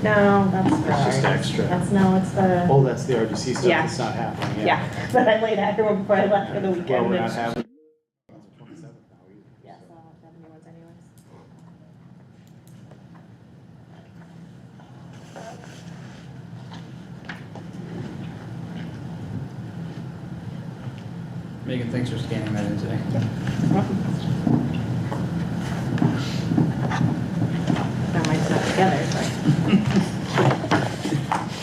No, that's for It's just ours. extra. That's, no, it's the, Oh, that's the RDC stuff Yeah. that's not happening, yeah, but I laid out everyone before I left for the weekend. Well, we're not and- having. Yeah, so I'll have to have new ones anyways. Megan, thanks for scanning that in today. Got my stuff together, but.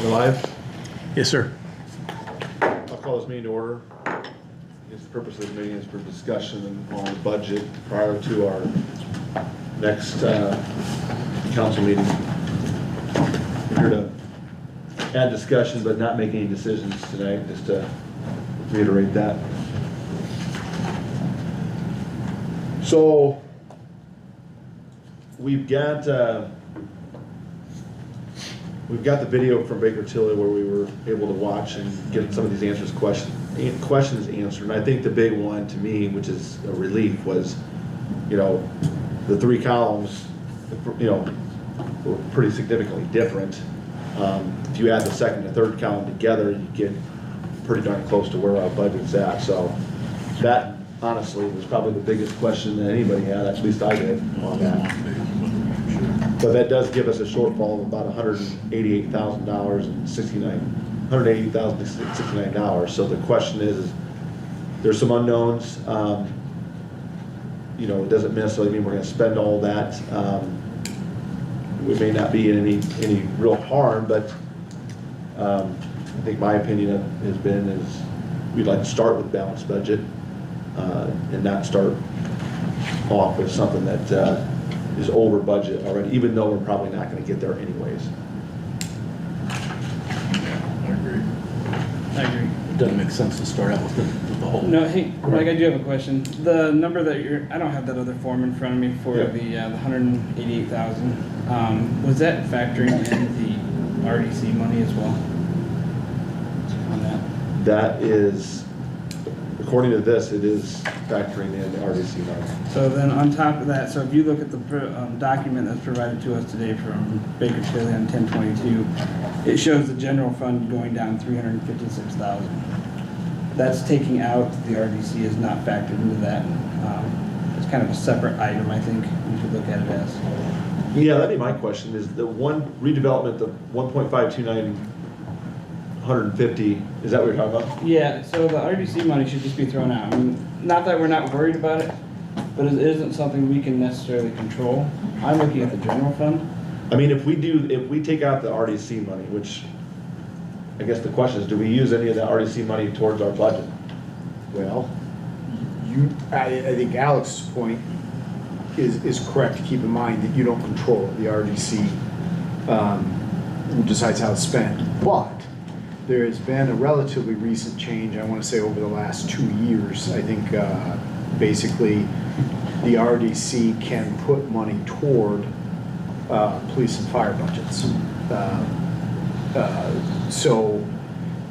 We're live. Yes, sir. I'll call this meeting to order. The purpose of the meeting is for discussion on the budget prior to our next council meeting. We're here to add discussion but not make any decisions tonight, just to reiterate that. So we've got the video from Baker Tilly where we were able to watch and get some of these questions answered. And I think the big one to me, which is a relief, was, the three columns, were pretty significantly different. If you add the second and third column together, you get pretty darn close to where our budget's at. So that, honestly, was probably the biggest question that anybody had, at least I did, on that. But that does give us a shortfall of about $188,000 and $180,069. So the question is there's some unknowns. It doesn't necessarily mean we're going to spend all that. We may not be in any real harm, but I think my opinion has been is we'd like to start with a balanced budget and not start off with something that is over budget already, even though we're probably not going to get there anyways. I agree. I agree. It doesn't make sense to start out with the whole. No, hey, Mike, I do have a question. The number that I don't have that other form in front of me for Yeah. the 188,000. Was that factoring in the RDC money as well? On that? That is, according to this, it is factoring in RDC money. So then on top of that, so if you look at the document that's provided to us today from Baker Tilly on 1022, it shows the general fund going down 356,000. That's taking out the RDC is not factored into that. It's kind of a separate item, I think you should look at it as. Yeah, that'd be my question, is the one redevelopment, the 1.529, 150, is that what you're talking about? Yeah, so the RDC money should just be thrown out. I mean, not that we're not worried about it, but it isn't something we can necessarily control. I'm looking at the general fund. I mean, if we take out the RDC money, which I guess the question is, do we use any of the RDC money towards our budget? Well, I think Alex's point is correct to keep in mind that you don't control it. The RDC decides how it's spent. But there has been a relatively recent change, I want to say over the last 2 years. I think basically the RDC can put money toward police and fire budgets. So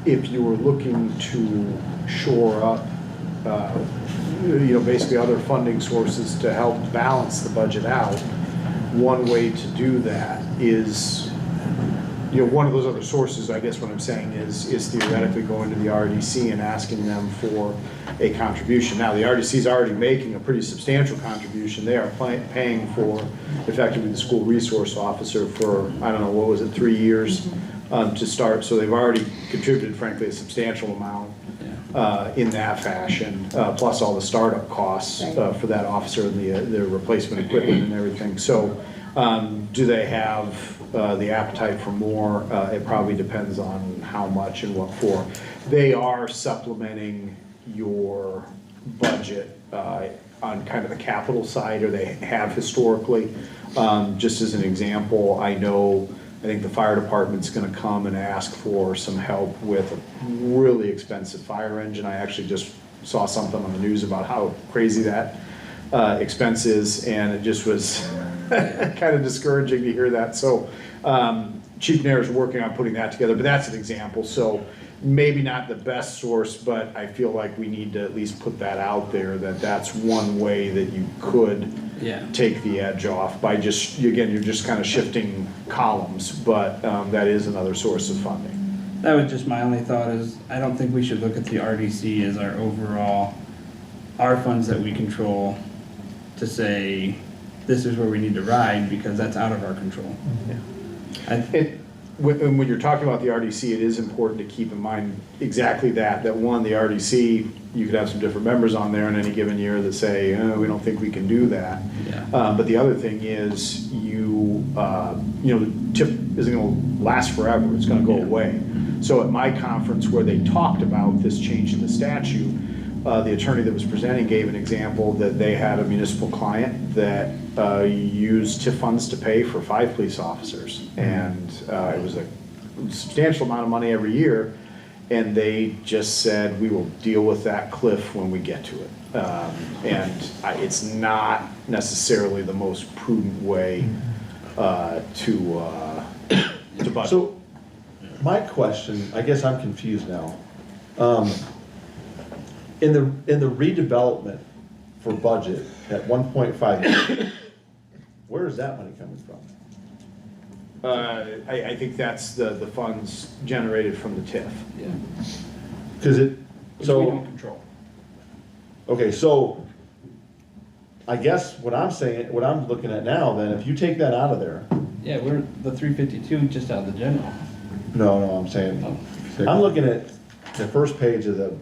if you were looking to shore up basically other funding sources to help balance the budget out, one way to do that is, one of those other sources, I guess what I'm saying is theoretically going to the RDC and asking them for a contribution. Now, the RDC is already making a pretty substantial contribution. They are paying for, effectively, the school resource officer for, I don't know, what was it, 3 years to start. So they've already contributed, frankly, a substantial amount in that fashion, plus all the startup costs for that officer and the replacement equipment and everything. So do they have the appetite for more? It probably depends on how much and what for. They are supplementing your budget on kind of the capital side, or they have historically. Just as an example, I think the fire department's gonna come and ask for some help with a really expensive fire engine. I actually just saw something on the news about how crazy that expense is, and it just was kind of discouraging to hear that. So Chief Nair is working on putting that together, but that's an example, so maybe not the best source, but I feel like we need to at least put that out there, that that's one way that you could Yeah. take the edge off by just, again, you're just kind of shifting columns, but, that is another source of funding. That was just my only thought is, I don't think we should look at the RDC as our overall, our funds that we control to say, this is where we need to ride, because that's out of our control. I- When you're talking about the RDC, it is important to keep in mind exactly that one, the RDC, you could have some different members on there in any given year that say, oh, we don't think we can do that. Yeah. But the other thing is, the TIP isn't gonna last forever, it's gonna go away. So at my conference where they talked about this change in the statute, the attorney that was presenting gave an example that they had a municipal client that used TIF funds to pay for 5 police officers. And it was a substantial amount of money every year. And they just said, we will deal with that cliff when we get to it. It's not necessarily the most prudent way to budget. So, my question, I guess I'm confused now. In the redevelopment for budget at 1.5 million, where is that money coming from? I think that's the funds generated from the TIF. Yeah. Cause it, Which we so, don't control. okay, so, I guess what I'm saying, what I'm looking at now, then, if you take that out of there, Yeah, we're the 352 just out of the general. no, I'm saying, Oh. I'm looking at the first page of the,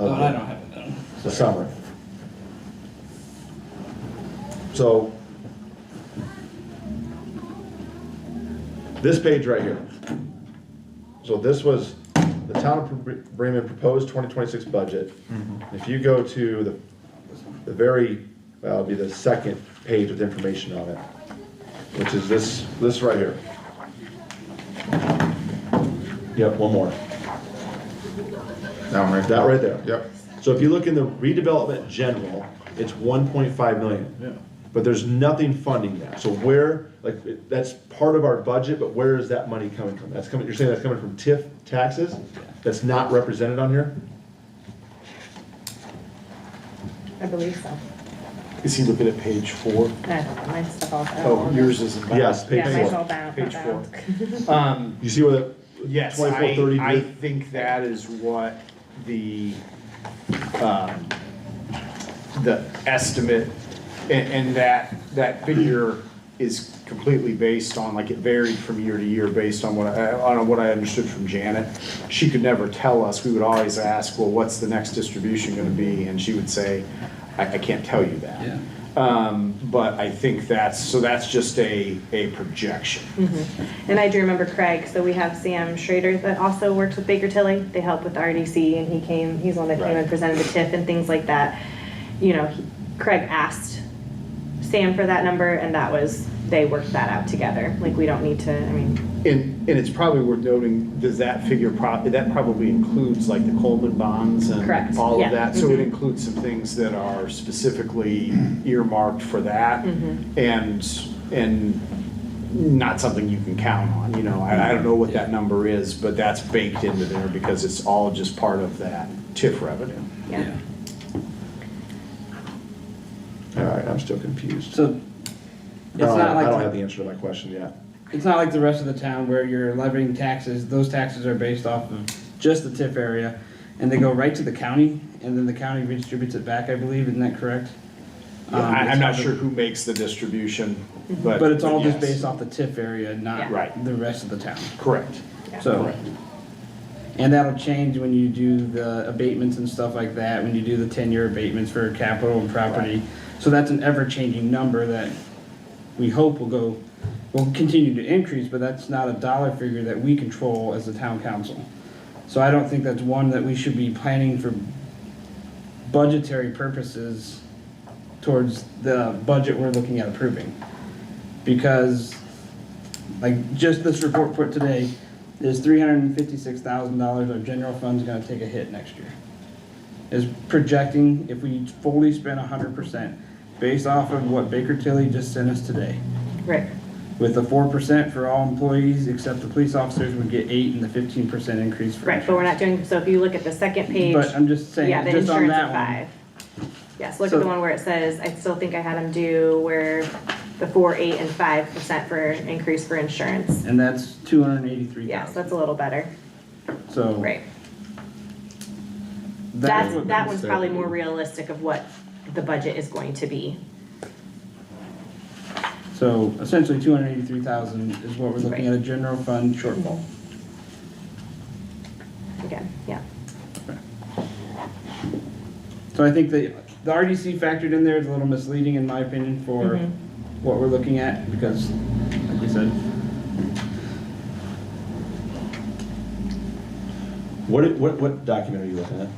Oh, I don't have it done. the summary. So, this page right here. So this was the town of Bremen proposed 2026 budget. If you go to the very, well, it'll be the second page with information on it, which is this right here. Yep, one more. That one right That right there. Yep. So if you look in the redevelopment general, it's 1.5 million. Yeah. But there's nothing funding that. So where, like, that's part of our budget, but where is that money coming from? That's coming, you're saying that's coming from TIF taxes? That's not represented on here? I believe so. Is he looking at page 4? My stuff all. Oh, yours is in back. Yes, page Yeah, mine's four. all bound. Page not 4. bound. You see where the Yes, 2430 I bid? think that is what the estimate, and that figure is completely based on, like, it varied from year to year based on what I understood from Janet. She could never tell us, we would always ask, well, what's the next distribution gonna be? And she would say, I can't tell you that. Yeah. But I think that's just a projection. And I do remember Craig, so we have Sam Schrader that also works with Baker Tilly. They help with the RDC, and he's the one that came Right. and presented the TIF and things like that. You know, Craig asked Sam for that number, and they worked that out together. Like, we don't need to, I mean, And it's probably worth noting, does that figure, that probably includes like the Coleman bonds and Correct, all of yeah. that? So it Mhm. includes some things that are specifically earmarked for that and not something you can count on, you know? I don't know what that number is, but that's baked into there because it's all just part of that TIF revenue. yeah. All right, I'm still confused. So it's not I don't like have the answer to my question yet. it's not like the rest of the town where you're levying taxes. Those taxes are based off of just the TIF area, and they go right to the county, and then the county redistributes it back. I believe, isn't that correct? I'm it's not how sure the- who makes the distribution, But it's all just yes. based off the TIF area, not Yeah. Right. the rest of the town. Correct. Yeah. So, Correct. and that'll change when you do the abatements and stuff like that, when you do the 10-year abatements for capital and property. So that's an ever-changing number that we hope will continue to increase, but that's not a dollar figure that we control as the town council. So I don't think that's one that we should be planning for budgetary purposes towards the budget we're looking at approving. Because, like, just this report put today, is $356,000 our general fund's gonna take a hit next year. Is projecting, if we fully spend 100%, based off of what Baker Tilly just sent us today, Right. with the 4% for all employees except the police officers would get 8 and the 15% increase for Right, but we're not insurance. doing, so if you look at the second page. But I'm just saying, Yeah, the just on insurance that of one. 5. Yes, look at the So- one where it says, I still think I had them do where the 4, 8, and 5% for increase for insurance. And that's 283,000. Yes, that's a little better, So. right. That's what. That one's probably more realistic of what the budget is going to be. So essentially 283,000 is what we're looking at, a general fund shortfall. Again, yeah. So I think the RDC factored in there is a little misleading in my opinion for Mhm. what we're looking at, because like we said, What document are you looking at?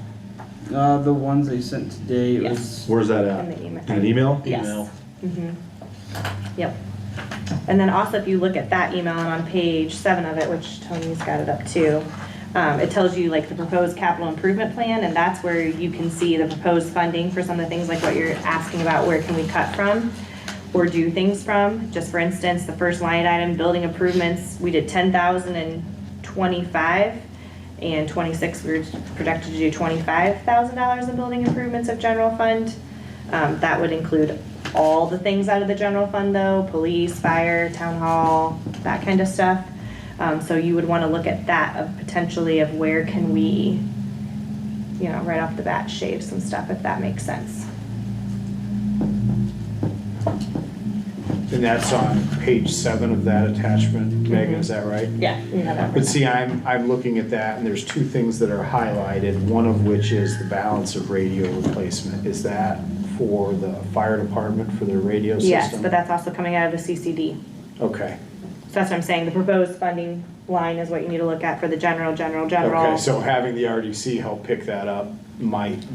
the ones they sent today, it Yes. was, Where's that at? In the email. In an email? Yes. Email. Yep. And then also if you look at that email and on page 7 of it, which Tony's got it up too, it tells you like the proposed capital improvement plan, and that's where you can see the proposed funding for some of the things like what you're asking about, where can we cut from or do things from. Just for instance, the first line item, building improvements, we did 10,000 in 25, and 26, we were projected to do $25,000 in building improvements of general fund. That would include all the things out of the general fund though, police, fire, town hall, that kind of stuff. So you would wanna look at that of potentially of where can we, you know, right off the bat shave some stuff if that makes sense. And that's on page 7 of that attachment, Megan, is that right? Yeah, you have that. But see, I'm looking at that, and there's 2 things that are highlighted, one of which is the balance of radio replacement. Is that for the fire department, for their radio system? Yes, but that's also coming out of the CCD. Okay, So that's what I'm saying, the proposed funding line is what you need to look at for the general. okay, so having the RDC help pick that up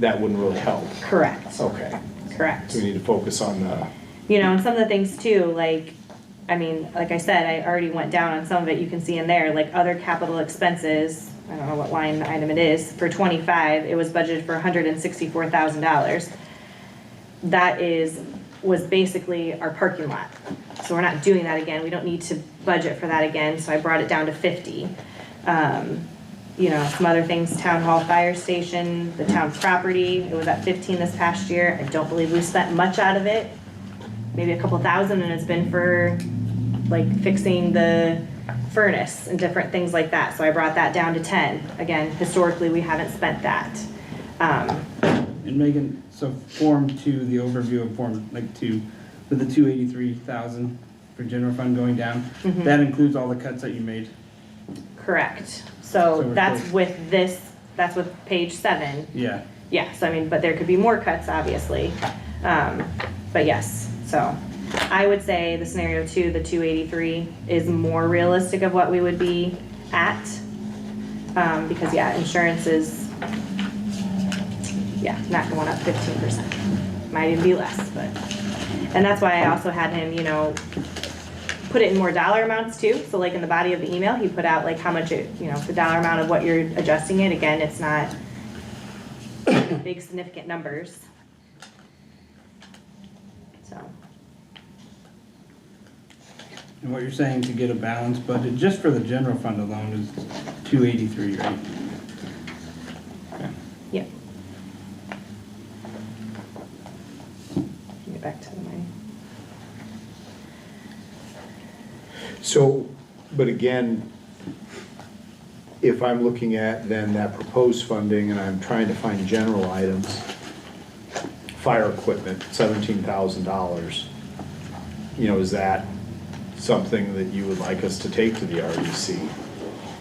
that wouldn't really help. Correct, Okay, correct. so we need to focus on the, You know, and some of the things too, like, I mean, like I said, I already went down on some of it, you can see in there, like other capital expenses, I don't know what line item it is, for 25, it was budgeted for $164,000. That was basically our parking lot. So we're not doing that again, we don't need to budget for that again, so I brought it down to 50. You know, some other things, town hall, fire station, the town property, it was at 15 this past year, I don't believe we spent much out of it. Maybe a couple thousand, and it's been for like fixing the furnace and different things like that. So I brought that down to 10. Again, historically, we haven't spent that. and Megan, so Form 2, the overview of Form, like 2, with the 283,000 for general fund going down, Mm-hmm. that includes all the cuts that you made. Correct. So So we're that's close. with this, that's with page 7. Yeah, Yes, I mean, but there could be more cuts, obviously. But yes, so I would say the scenario 2, the 283, is more realistic of what we would be at. Because yeah, insurance is, yeah, not going up 15%. Might even be less, but, and that's why I also had him, you know, put it in more dollar amounts too. So like in the body of the email, he put out like how much it, you know, the dollar amount of what you're adjusting it. Again, it's not big significant numbers. So, and what you're saying to get a balanced budget, just for the general fund alone, is 283, right? yeah. Get back to my, so, but again, if I'm looking at then that proposed funding and I'm trying to find general items, fire equipment, $17,000, you know, is that something that you would like us to take to the RDC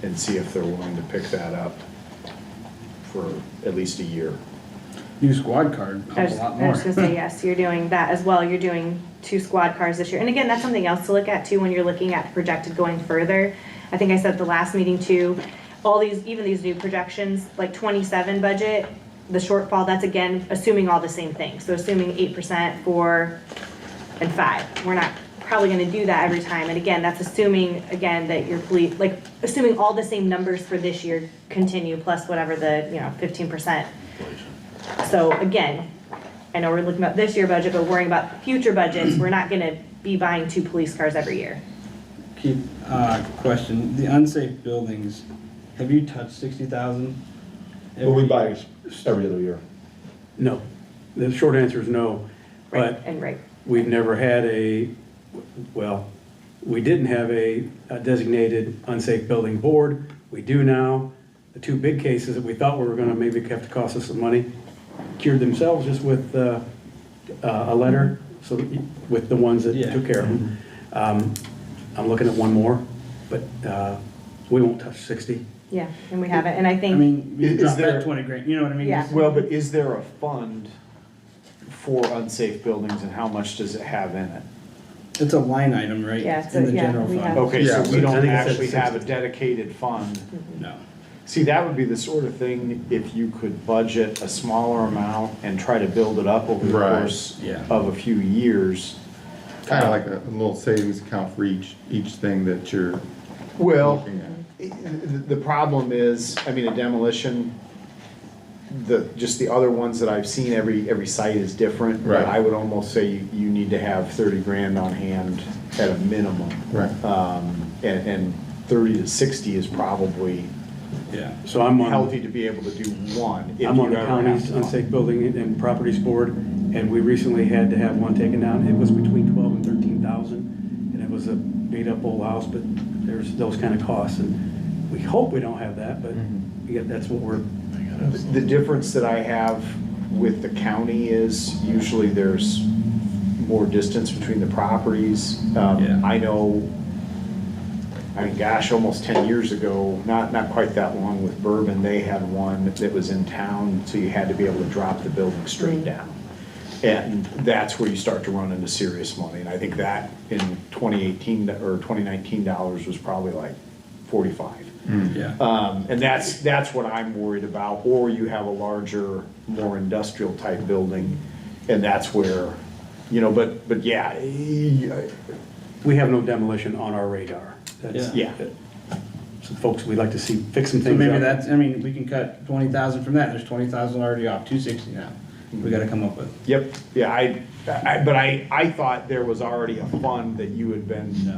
and see if they're willing to pick that up for at least a year? New squad card, helps a lot I more. was gonna say, yes, you're doing that as well. You're doing 2 squad cars this year. And again, that's something else to look at too when you're looking at projected going further. I think I said at the last meeting too, all these, even these new projections, like 27 budget, the shortfall, that's again, assuming all the same things. So assuming 8%, 4, and 5. We're not probably gonna do that every time. And again, that's assuming, again, that your police, like, assuming all the same numbers for this year continue, plus whatever the, you know, 15%. So again, I know we're looking at this year budget, but worrying about future budgets, we're not gonna be buying 2 police cars every year. Keith, question, the unsafe buildings, have you touched 60,000? But we buy every other year. No. The short answer is no. Right, But and right. we've never had well, we didn't have a designated unsafe building board. We do now. The two big cases that we thought were gonna maybe have to cost us some money cured themselves just with a letter, so with the ones that Yeah. took care of them. I'm looking at one more, but we won't touch 60. Yeah, and we haven't, and I I think, mean, we Is could drop there- that 20 grand, you know what I mean? Yeah. Just- Well, but is there a fund for unsafe buildings and how much does it have in it? It's a line item, right? Yeah, it's In a- the yeah, general we fund. have- Okay, Yeah, so we I don't think it said actually have a 60. dedicated fund. No. See, that would be the sort of thing, if you could budget a smaller amount and try to build it up over the Right. course Yeah. of a few years. Kind of like a little savings account for each thing that you're Well, looking at. the problem is, I mean, a demolition, just the other ones that I've seen, every site is different. But Right. I would almost say you need to have 30 grand on hand at a minimum. Right. And 30 to 60 is probably Yeah. So I'm healthy on, to be able to do one, if I'm on you the ever have county's to. unsafe building and properties board, and we recently had to have one taken down. It was between 12 and 13,000, and it was a beat-up old house, but there's those kind of costs, and we hope we don't have that, but yeah, that's what we're, The difference that I have with the county is usually there's more distance between the properties. Yeah. I know, I mean, gosh, almost 10 years ago, not quite that long with Bourbon, they had one that was in town, so you had to be able to drop the building straight down. And that's where you start to run into serious money. And I think that in 2018 or 2019 dollars was probably like 45. Yeah. And that's what I'm worried about, or you have a larger, more industrial type building, and that's where, but yeah, we have no demolition on our radar. That's- Yeah. Some folks, we'd like to see fix some So things maybe up. that's, I mean, we can cut 20,000 from that, there's 20,000 already off, 260 now. We gotta come up with. yep, yeah, but I thought there was already a fund that you had been No.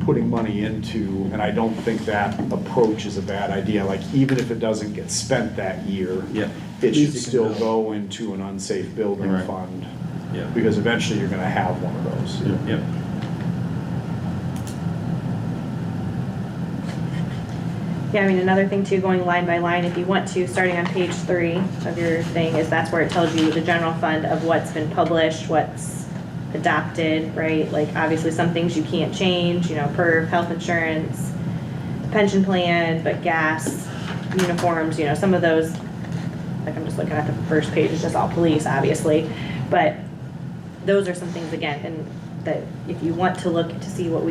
putting money into, and I don't think that approach is a bad idea, like, even if it doesn't get spent that year, Yep. it At should least it can still build. go into an unsafe building Right. fund, Yep. because eventually you're gonna have one of those. Yep. yeah, I mean, another thing too, going line by line, if you want to, starting on page 3 of your thing, is that's where it tells you the general fund of what's been published, what's adopted, right? Like, obviously, some things you can't change, per health insurance, pension plan, but gas, uniforms, some of those, like, I'm just looking at the first page, it's just all police, obviously. But those are some things, again, and that if you want to look to see what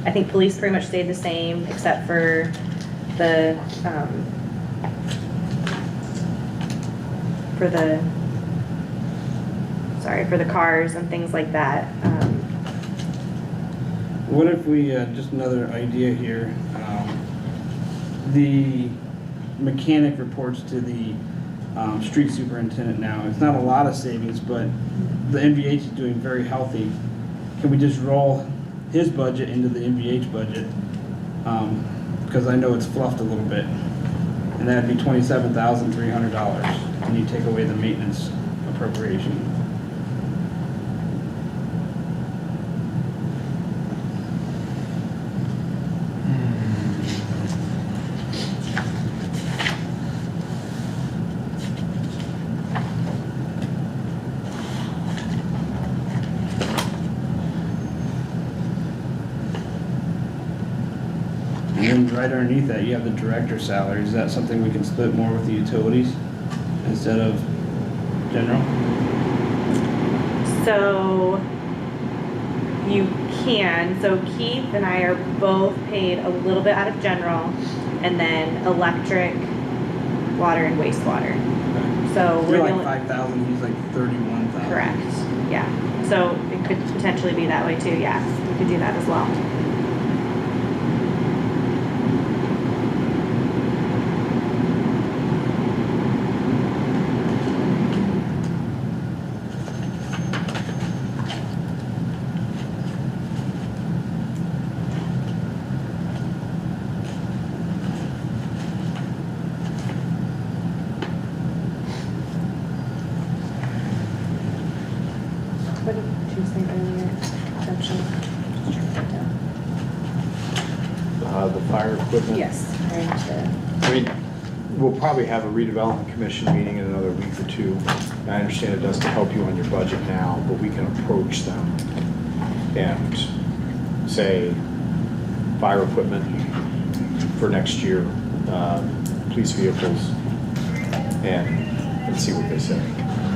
I think police pretty much stayed the same, except for the, for the cars and things like that. What if we, just another idea here, the mechanic reports to the street superintendent now. It's not a lot of savings, but the NVH is doing very healthy. Can we just roll his budget into the NVH budget? Because I know it's fluffed a little bit. And that'd be $27,300, and you take away the maintenance appropriation. And then right underneath that, you have the director's salary. Is that something we can split more with the utilities instead of general? So you can, so Keith and I are both paid a little bit out of general, and then electric, water, and wastewater. So You're we're the like only, 5,000, he's like 31,000. correct, yeah. So it could potentially be that way too, yeah. We could do that as well. fire equipment? Yes. I mean, we'll probably have a redevelopment commission meeting in another week or two. I understand it doesn't help you on your budget now, but we can approach them and say, fire equipment for next year, police vehicles, and see what they say.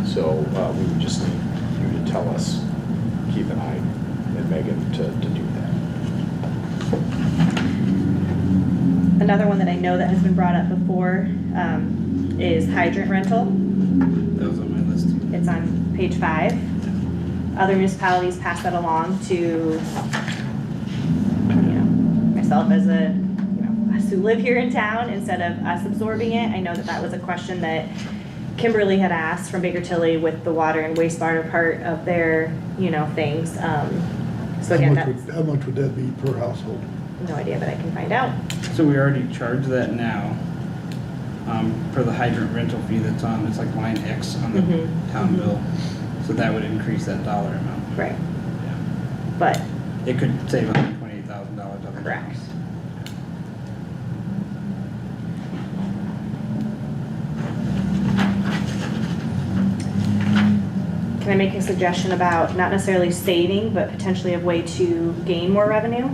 So we would just need you to tell us, Keith and I, and Megan, to do that. Another one that I know that has been brought up before is hydrant rental. That was on my list. It's on page 5. Other municipalities pass that along to, myself as us who live here in town, instead of us absorbing it. I know that that was a question that Kimberly had asked from Baker Tilly with the water and wastewater part of their, things. So again, that's How much would that be per household? no idea, but I can find out. So we already charge that now, for the hydrant rental fee that's on, it's like line X on the Mhm. town bill. So that would increase that dollar amount. Right. Yeah. But, It could save $128,000 on the correct. Can I make a suggestion about not necessarily saving, but potentially a way to gain more revenue?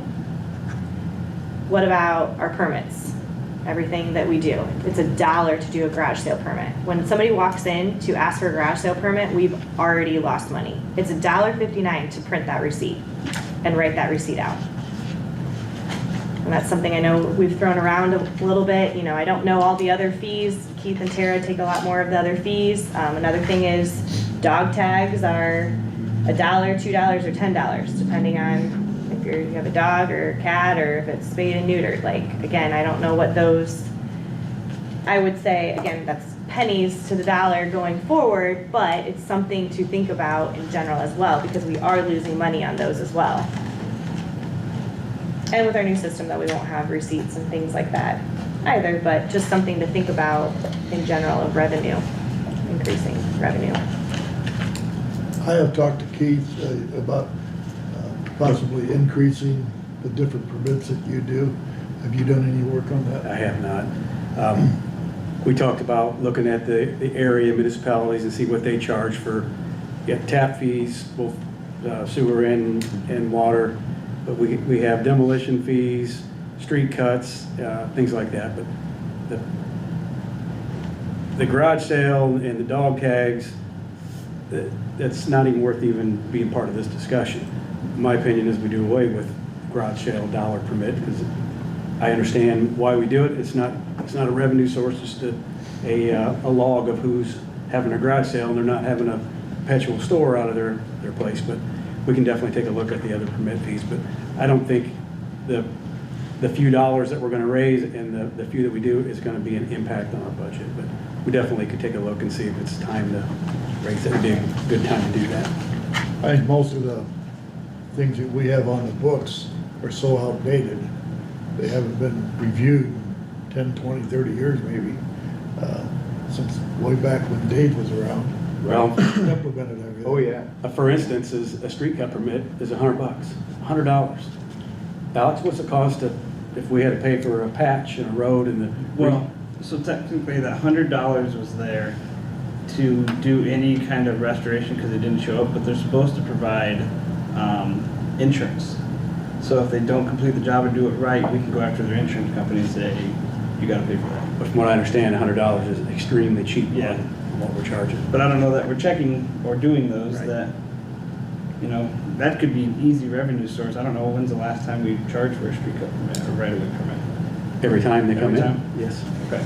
What about our permits? Everything that we do. It's $1 to do a garage sale permit. When somebody walks in to ask for a garage sale permit, we've already lost money. It's $1.59 to print that receipt and write that receipt out. And that's something I know we've thrown around a little bit. I don't know all the other fees. Keith and Tara take a lot more of the other fees. Another thing is dog tags are $1, $2, or $10, depending on if you have a dog or a cat, or if it's spayed and neutered. Like, again, I don't know what those, I would say, again, that's pennies to the dollar going forward, but it's something to think about in general as well, because we are losing money on those as well. And with our new system, though, we won't have receipts and things like that either, but just something to think about in general of revenue, increasing revenue. I have talked to Keith about possibly increasing the different permits that you do. Have you done any work on that? I have not. We talked about looking at the area municipalities and see what they charge for tap fees, both sewer and water. But we have demolition fees, street cuts, things like that. But the garage sale and the dog tags, that's not even worth even being part of this discussion. My opinion is we do away with garage sale dollar permit, because I understand why we do it. It's not a revenue source, just a log of who's having a garage sale, and they're not having a perpetual store out of their place. But we can definitely take a look at the other permit fees. But I don't think the few dollars that we're gonna raise and the few that we do is gonna be an impact on our budget. But we definitely could take a look and see if it's time to raise it. It'd be a good time to do that. I think most of the things that we have on the books are so outdated. They haven't been reviewed in 10, 20, 30 years maybe, since way back when Dave was around. Well, Implemented everything. Oh, yeah. for instance, is a street cut permit is $100, $100. Alex, what's the cost if we had to pay for a patch in a road and the? Well, so technically that $100 was there to do any kind of restoration because it didn't show up, but they're supposed to provide insurance. So if they don't complete the job or do it right, we can go after their insurance company and say, hey, you gotta pay for that. But from what I understand, $100 is extremely cheap Yeah. on what we're charging. But I don't know that we're checking or doing those, Right. that, that could be an easy revenue source. I don't know, when's the last time we charged for a street cut permit or right-of-way permit? Every time they come Every in? time? Yes. Okay.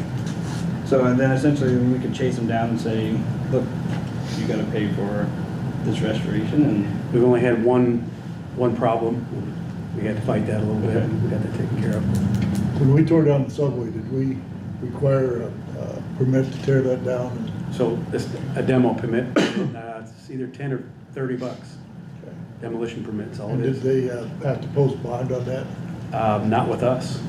So, and then essentially we could chase them down and say, look, you gotta pay for this restoration, and We've only had one problem. We had to fight that a little bit, Okay. and we got that taken care of. When we tore down the subway, did we require a permit to tear that down? So it's a demo permit, it's either 10 or $30. Demolition permit's all And it did is. they have to post bond on that? Not with us.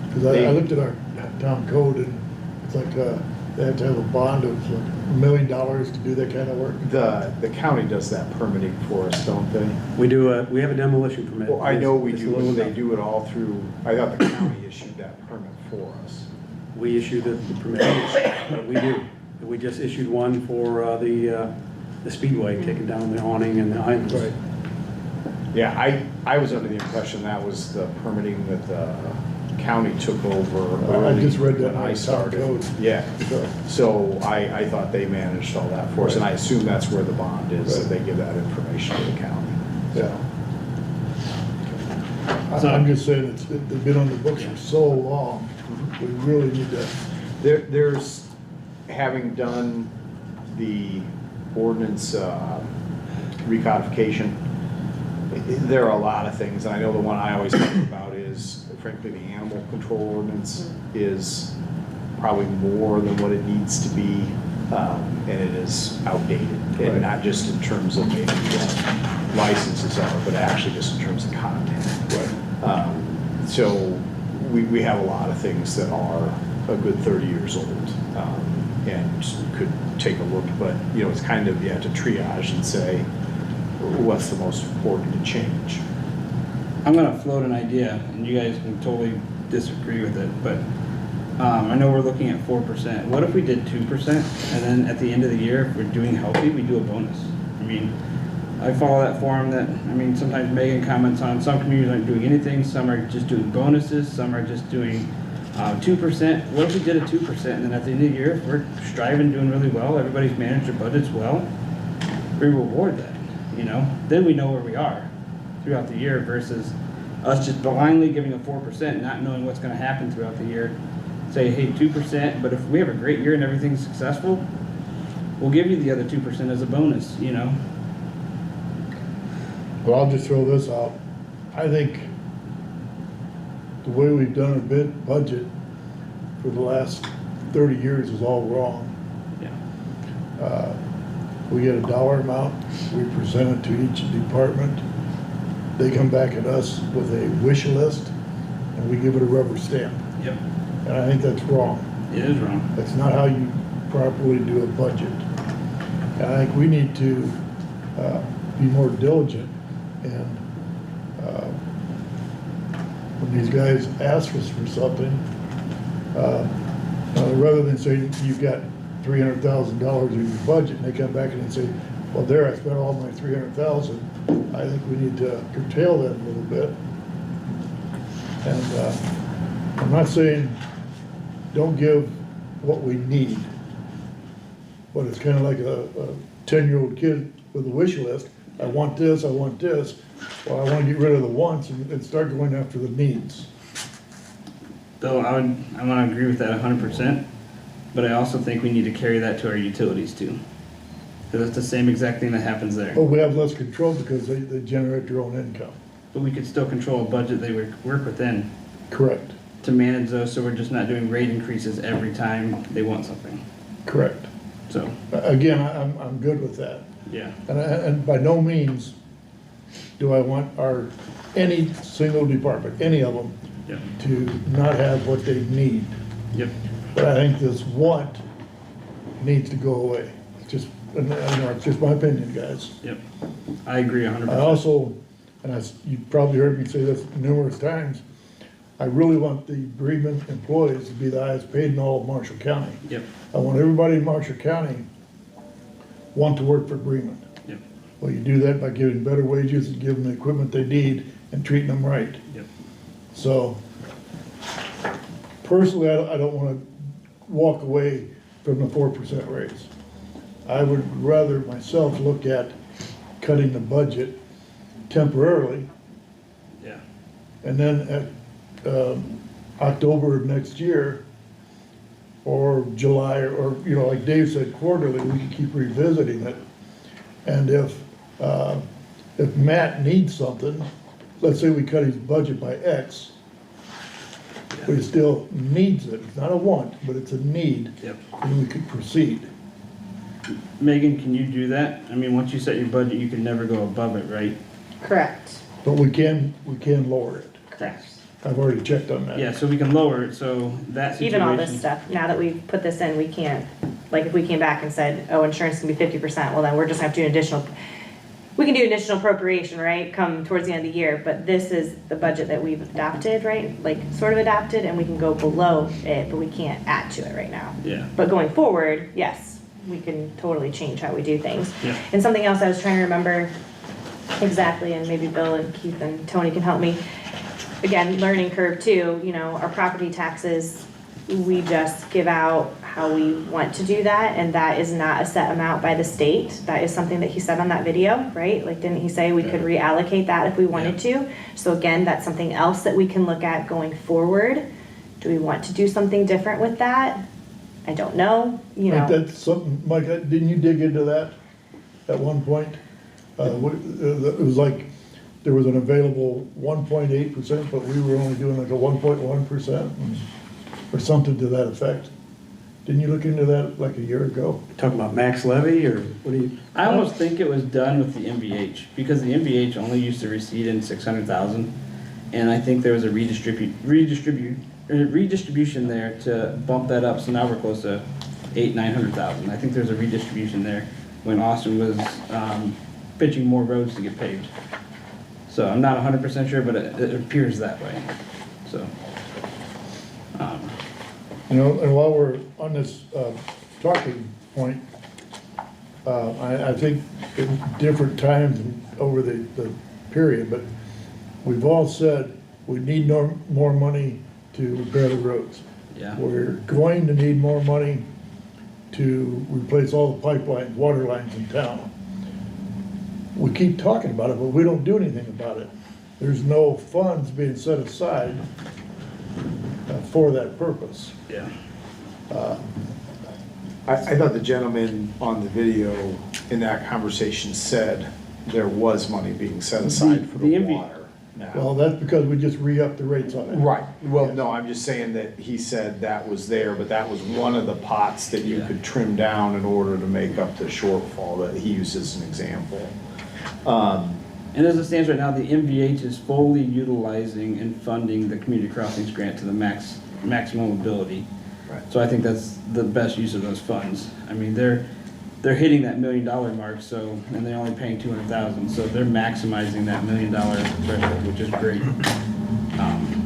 Because I looked at our town code and it's like They have to have a bond of $1 million to do that kind of work? The county does that permitting for us, don't they? We have a demolition permit. Well, I know we It's a do, little- but they do it all through, I thought the county issued that permit for us. We issue the permit, but we do. We just issued one for the Speedway, taking down the awning and the islands. Right. Yeah, I was under the impression that was the permitting that the county took over I early just read that when in I our town started. code. Yeah, So, so I thought they managed all that for us, and I assume that's where the bond is, that they give that information to the county. yeah. I'm just saying, they've been on the books for so long, we really need to, There's, having done the ordinance recodification, there are a lot of things, and I know the one I always think about is, frankly, the animal control ordinance is probably more than what it needs to be, and it is outdated. Right. And not just in terms of maybe what licenses are, but actually just in terms of content. So we have a lot of things that are a good 30 years old, and could take a look, but, you know, it's kind of, you have to triage and say, what's the most important to change? I'm gonna float an idea, and you guys can totally disagree with it, but, I know we're looking at 4%. What if we did 2%, and then at the end of the year, if we're doing healthy, we do a bonus? I mean, I follow that forum that, I mean, sometimes Megan comments on, some communities aren't doing anything, some are just doing bonuses, some are just doing 2%. What if we did a 2%, and then at the end of the year, if we're striving, doing really well, everybody's managed their budgets well, we reward that, you know? Then we know where we are throughout the year versus us just blindly giving a 4%, not knowing what's gonna happen throughout the year. Say, hey, 2%, but if we have a great year and everything's successful, we'll give you the other 2% as a bonus, you know? well, I'll just throw this out. I think the way we've done our budget for the last 30 years is all wrong. Yeah. We get a dollar amount, we present it to each department. They come back at us with a wish list, and we give it a rubber stamp. Yep. And I think that's wrong. It is wrong. That's not how you properly do a budget. And I think we need to be more diligent, and when these guys ask us for something, rather than say, you've got $300,000 in your budget, and they come back and they say, well, there, I spent all my $300,000, I think we need to curtail that a little bit. And I'm not saying don't give what we need, but it's kind of like a 10-year-old kid with a wish list. I want this, I want this. Well, I want to get rid of the wants and start going after the needs. Though I wanna agree with that 100%, but I also think we need to carry that to our utilities too. Because it's the same exact thing that happens there. But we have less control because they generate their own income. But we could still control a budget they work within Correct, to manage those, so we're just not doing rate increases every time they want something. correct. So, Again, I'm good with that. yeah. And by no means do I want any single department, any of them, Yep. to not have what they need. Yep. But I think this want needs to go away. It's just, it's just my opinion, guys. Yep. I agree 100%. I also, you've probably heard me say this numerous times, I really want the Bremen employees to be the highest paid in all of Marshall County. Yep. I want everybody in Marshall County want to work for Bremen. Yep. Well, you do that by giving better wages and giving them the equipment they need and treating them right. Yep. So, personally, I don't wanna walk away from the 4% raise. I would rather myself look at cutting the budget temporarily, Yeah. and then at, October of next year, or July, or, like Dave said, quarterly, we can keep revisiting it. And if Matt needs something, let's say we cut his budget by X, but he still needs it, it's not a want, but it's a need, Yep. then we could proceed. Megan, can you do that? I mean, once you set your budget, you can never go above it, right? Correct. But we can lower it. Correct. I've already checked on that. Yeah, so we can lower it, so that situation. Even all this stuff, now that we've put this in, we can't, like, if we came back and said, oh, insurance can be 50%, well, then we're just gonna have to do an additional, we can do additional appropriation, right, come towards the end of the year, but this is the budget that we've adopted, right? Like, sort of adopted, and we can go below it, but we can't add to it right now. Yeah. But going forward, yes, we can totally change how we do things. Yeah. And something else I was trying to remember exactly, and maybe Bill and Keith and Tony can help me. Again, learning curve too, you know, our property taxes, we just give out how we want to do that, and that is not a set amount by the state. That is something that he said on that video, right? Like, didn't he say we could reallocate that if we wanted to? So again, that's something else that we can look at going forward. Do we want to do something different with that? I don't know, you Like, know. that's something, Mike, didn't you dig into that at one point? It was like, there was an available 1.8%, but we were only doing like a 1.1% or something to that effect. Didn't you look into that like a year ago? Talking about max levy, or what do you? I almost think it was done with the MVH, because the MVH only used to recede in 600,000. And I think there was a redistribution there to bump that up, so now we're close to 900,000. I think there's a redistribution there when Austin was pitching more roads to get paved. So I'm not 100% sure, but it appears that way, so. You know, and while we're on this talking point, I think at different times over the period, but we've all said we need more money to repair the roads. Yeah. We're going to need more money to replace all the pipelines, water lines in town. We keep talking about it, but we don't do anything about it. There's no funds being set aside for that purpose. Yeah. I thought the gentleman on the video in that conversation said there was money being set aside for The the MV water now. Well, that's because we just re-upped the rates on it. Right, well, no, I'm just saying that he said that was there, but that was one of the pots that you Yeah. could trim down in order to make up the shortfall that he used as an example. And as it stands right now, the MVH is fully utilizing and funding the community crossings grant to the maximum ability. Right. So I think that's the best use of those funds. I mean, they're hitting that $1 million mark, so, and they're only paying 200,000, so they're maximizing that $1 million threshold, which is great.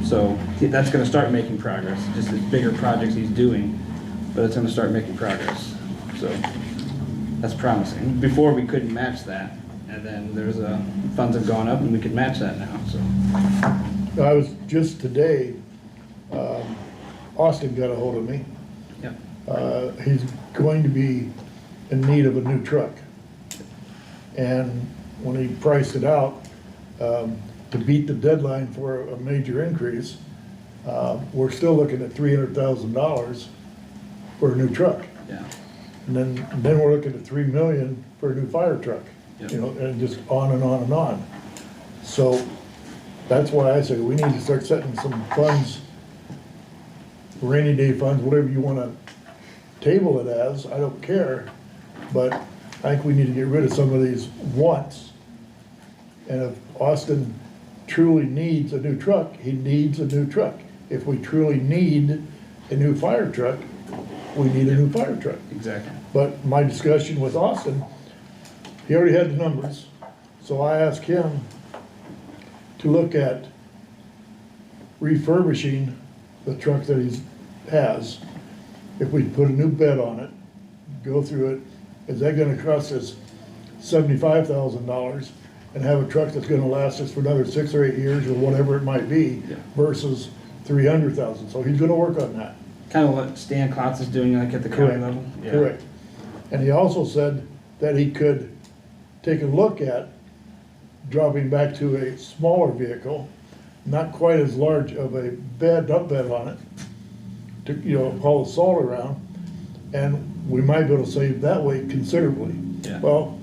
So that's gonna start making progress, just the bigger projects he's doing, but it's gonna start making progress, so that's promising. Before, we couldn't match that, and then there's funds have gone up and we could match that now, so. I was just today, Austin got a hold of me. Yeah. He's going to be in need of a new truck. And when he priced it out, to beat the deadline for a major increase, we're still looking at $300,000 for a new truck. Yeah. And then we're looking at $3 million for a new fire truck, Yep. you know, and just on and on and on. So that's why I say we need to start setting some funds, rainy day funds, whatever you wanna table it as, I don't care. But I think we need to get rid of some of these wants. And if Austin truly needs a new truck, he needs a new truck. If we truly need a new fire truck, we need a new fire truck. Exactly. But my discussion with Austin, he already had the numbers, so I asked him to look at refurbishing the truck that he has. If we put a new bed on it, go through it, is that gonna cost us $75,000 and have a truck that's gonna last us for another 6 or 8 years or whatever it might be Yeah. versus $300,000, so he's gonna work on that. Kind of what Stan Klotz is doing, like at the county Correct. level. Yeah. Correct. And he also said that he could take a look at dropping back to a smaller vehicle, not quite as large of a dump bed on it, to, you know, haul the salt around, and we might be able to save that way considerably. Yeah. Well,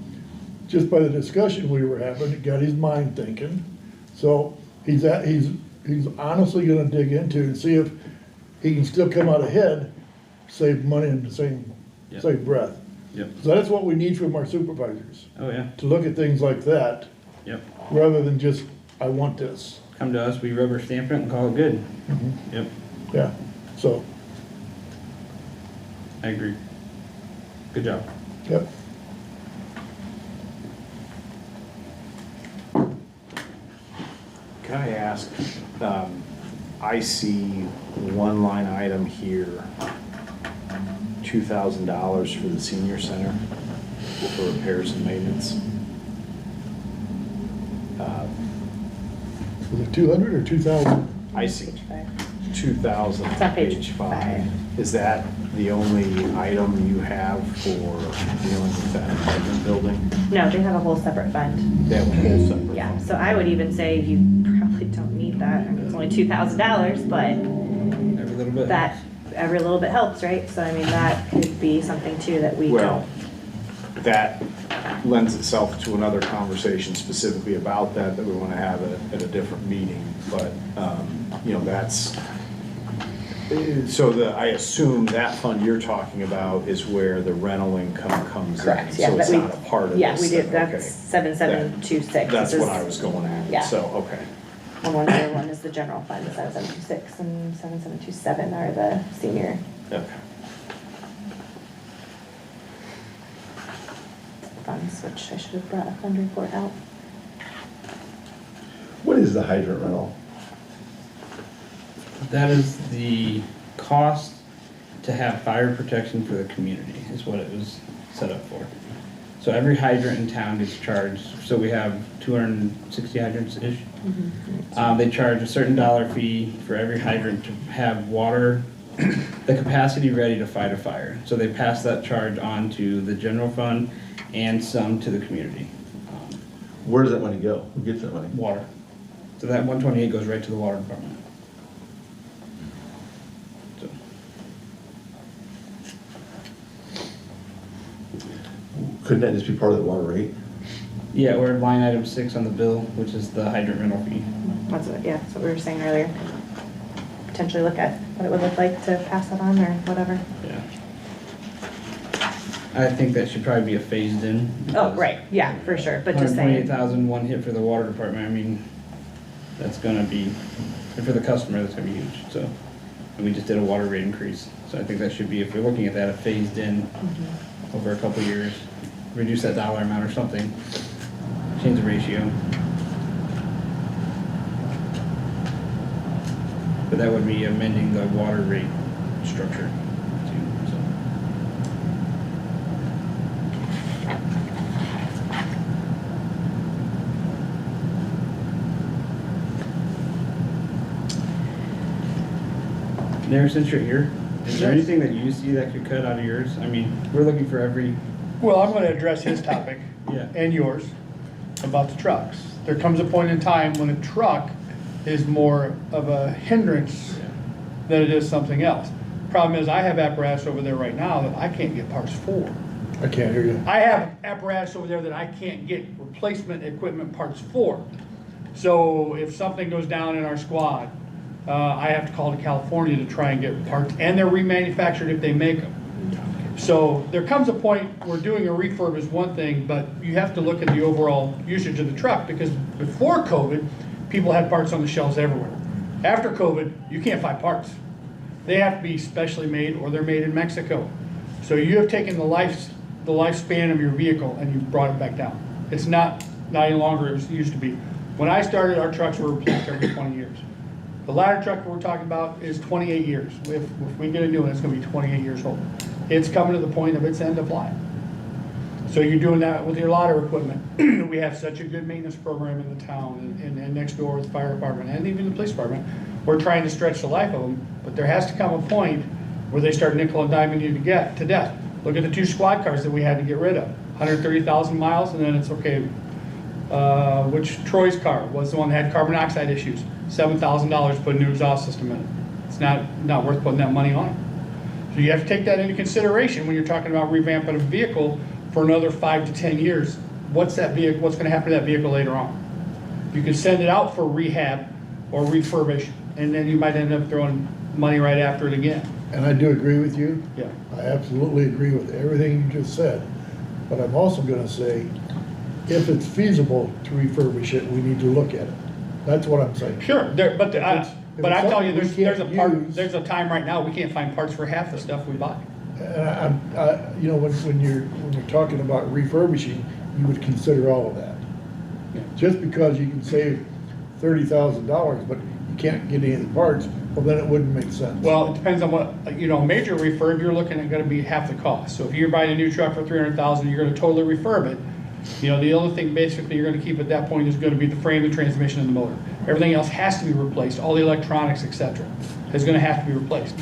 just by the discussion we were having, it got his mind thinking, so he's honestly gonna dig into and see if he can still come out ahead, save money in the same breath. Yep. So that's what we need from our supervisors, Oh, yeah. to look at things like that, Yep. rather than just, I want this. come to us, we rubber stamp it and call it good. Yep, Yeah, so, I agree. Good job. yep. Can I ask, I see one line item here, $2,000 for the senior center for repairs and maintenance. Was it 200 or 2,000? I see Page 5. 2,000 It's on on page page 5. 5. Is that the only item you have for dealing with that apartment building? No, they have a whole separate fund. They have a whole separate. Yeah, fund. so I would even say you probably don't need that. I mean, it's only $2,000, but Every little bit. that, every little bit helps, right? So I mean, that could be something too that we Well, don't. that lends itself to another conversation specifically about that we want to have at a different meeting, but, you know, that's, so I assume that fund you're talking about is where the rental income comes in. Correct, yeah. So it's that we- not a part of this. Yeah, we did, then, that's okay. 7726. That's This what is- I was going at, Yeah. so, okay. And one other one is the general fund, 7726 and 7727 are the senior Okay. funds, which I should have brought a fund report out. What is the hydrant rental? That is the cost to have fire protection for the community, is what it was set up for. So every hydrant in town gets charged, so we have 260 hydrants-ish. They charge a certain dollar fee for every hydrant to have water, the capacity ready to fight a fire. So they pass that charge on to the general fund and some to the community. Where does that money go? Who gets that money? Water. So that 128 goes right to the water department. So, Couldn't that just be part of the water rate? yeah, we're at line item 6 on the bill, which is the hydrant rental fee. That's what, yeah, that's what we were saying earlier. Potentially look at what it would look like to pass that on or whatever. Yeah. I think that should probably be a phased in. Oh, right, yeah, for sure, but just saying. 128,000, one hit for the water department, I mean, that's gonna be, and for the customer, that's gonna be huge, so. And we just did a water rate increase, so I think that should be, if you're looking at that, a phased in over a couple of years. Reduce that dollar amount or something, change the ratio. But that would be amending the water rate structure too, so. There, since you're here, is there anything that you see that could cut out of yours? I mean, we're looking for every, Well, I'm gonna address his topic. Yeah. And yours, about the trucks. There comes a point in time when a truck is more of a hindrance than it is something else. Problem is, I have apparatus over there right now that I can't get parts for. I can't hear you. I have apparatus over there that I can't get replacement equipment parts for. So if something goes down in our squad, I have to call to California to try and get parts, and they're remanufactured if they make them. So there comes a point where doing a refurb is one thing, but you have to look at the overall usage of the truck, because before COVID, people had parts on the shelves everywhere. After COVID, you can't find parts. They have to be specially made, or they're made in Mexico. So you have taken the lifespan of your vehicle and you've brought it back down. It's not any longer as it used to be. When I started, our trucks were replaced every 20 years. The ladder truck we're talking about is 28 years. If we get a new one, it's gonna be 28 years old. It's coming to the point of its end of life. So you're doing that with your ladder equipment. We have such a good maintenance program in the town and next door with the fire department and even the police department. We're trying to stretch the life of them, but there has to come a point where they start nickel and diming you to death. Look at the 2 squad cars that we had to get rid of. 130,000 miles, and then it's okay. Which Troy's car was the one that had carbon dioxide issues. $7,000 to put a new exhaust system in it. It's not worth putting that money on it. So you have to take that into consideration when you're talking about revamping a vehicle for another 5 to 10 years. What's going to happen to that vehicle later on? You can send it out for rehab or refurbish, and then you might end up throwing money right after it again. And I do agree with you. Yeah. I absolutely agree with everything you just said. But I'm also gonna say, if it's feasible to refurbish it, we need to look at it. That's what I'm saying. Sure, there, but, If it's- if but it's I'm telling you, something we there's a can't part, use- there's a time right now, we can't find parts for half the stuff we buy. And you know, when you're talking about refurbishing, you would consider all of that. Yeah. Just because you can save $30,000, but you can't get any of the parts, well, then it wouldn't make sense. Well, it depends on what, you know, major refurb, you're looking at gonna be half the cost. So if you're buying a new truck for 300,000, you're gonna totally refurb it. You know, the only thing basically you're gonna keep at that point is gonna be the frame, the transmission, and the motor. Everything else has to be replaced, all the electronics, et cetera, is gonna have to be replaced.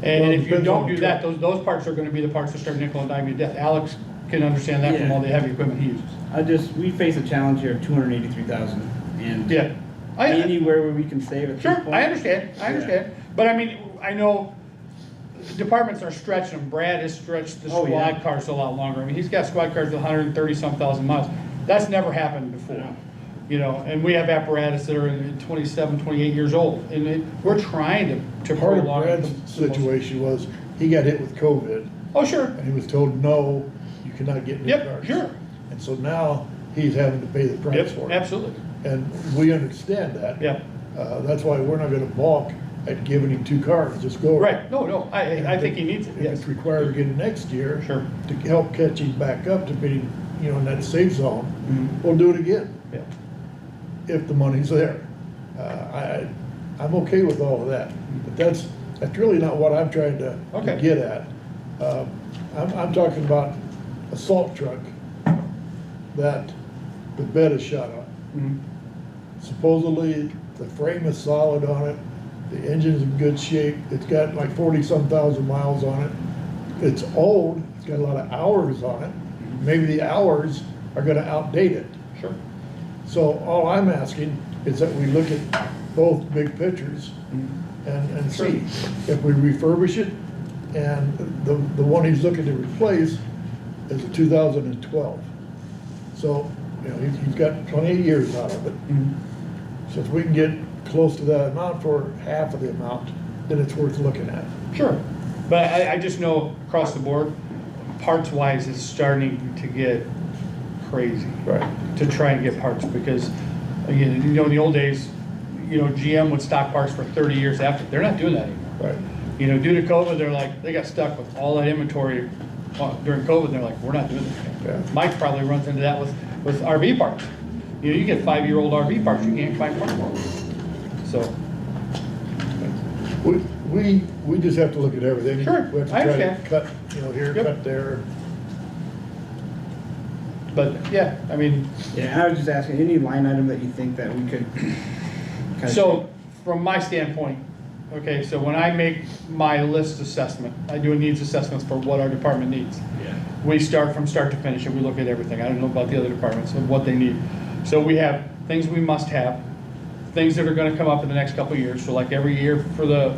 And Well, it if you depends on don't the do that, those parts are gonna be the parts that start nickel and diming you to death. Alex can understand that from Yeah. all the heavy equipment he uses. we face a challenge here of 283,000 and Yeah. I- anywhere where we can save at this Sure, point. I understand, but I mean, I know departments are stretching them. Brad has stretched the Oh, yeah. squad cars a lot longer. I mean, he's got squad cars with 130-some thousand miles. That's never happened before. Yeah. You know, and we have apparatus that are in 27, 28 years old, and we're trying to Part of prolong. Brad's situation was, he got hit with COVID, Oh, sure, and he was told, no, you cannot get new yep, cars. sure, And so now, he's having to pay the price yep, for it. absolutely, And we understand that. yeah, That's why we're not gonna balk at giving him 2 cars, just go. right, no, I think he needs it, If yes, it's required again next year. Sure. To help catch him back up to being, you know, in that safe zone, Mhm. we'll do it again, yeah. if the money's there. I'm okay with all of that, but that's really not what I'm trying to Okay. get at. I'm talking about a salt truck that the bed is shot on. Mhm. Supposedly, the frame is solid on it, the engine's in good shape, it's got like 40-some thousand miles on it. It's old, it's got a lot of hours on it, maybe the hours are gonna outdate it. Sure, So all I'm asking is that we look at both big pictures and see if we refurbish it, and the one he's looking to replace is a 2012. So, you know, he's got plenty of years out of it. So if we can get close to that amount for half of the amount, then it's worth looking at. sure, but I just know across the board, parts-wise, it's starting to get crazy. Right. To try and get parts, because, again, you know, in the old days, you know, GM would stock parts for 30 years after. They're not doing that anymore. Right. You know, due to COVID, they're like, they got stuck with all that inventory during COVID, and they're like, we're not doing this Yeah. anymore. Mike probably runs into that with RV parts. You know, you get 5-year-old RV parts, you can't find parts for them. So, We just have to look at everything. Sure, We have to I try to understand. cut, you know, here, Yep. cut there. but, yeah, I mean, Yeah, I was just asking, any line item that you think that we could kind of. so, from my standpoint, okay, so when I make my list assessment, I do a needs assessments for what our department needs. Yeah. We start from start to finish and we look at everything. I don't know about the other departments and what they need. So we have things we must have, things that are gonna come up in the next couple of years. So like every year for the,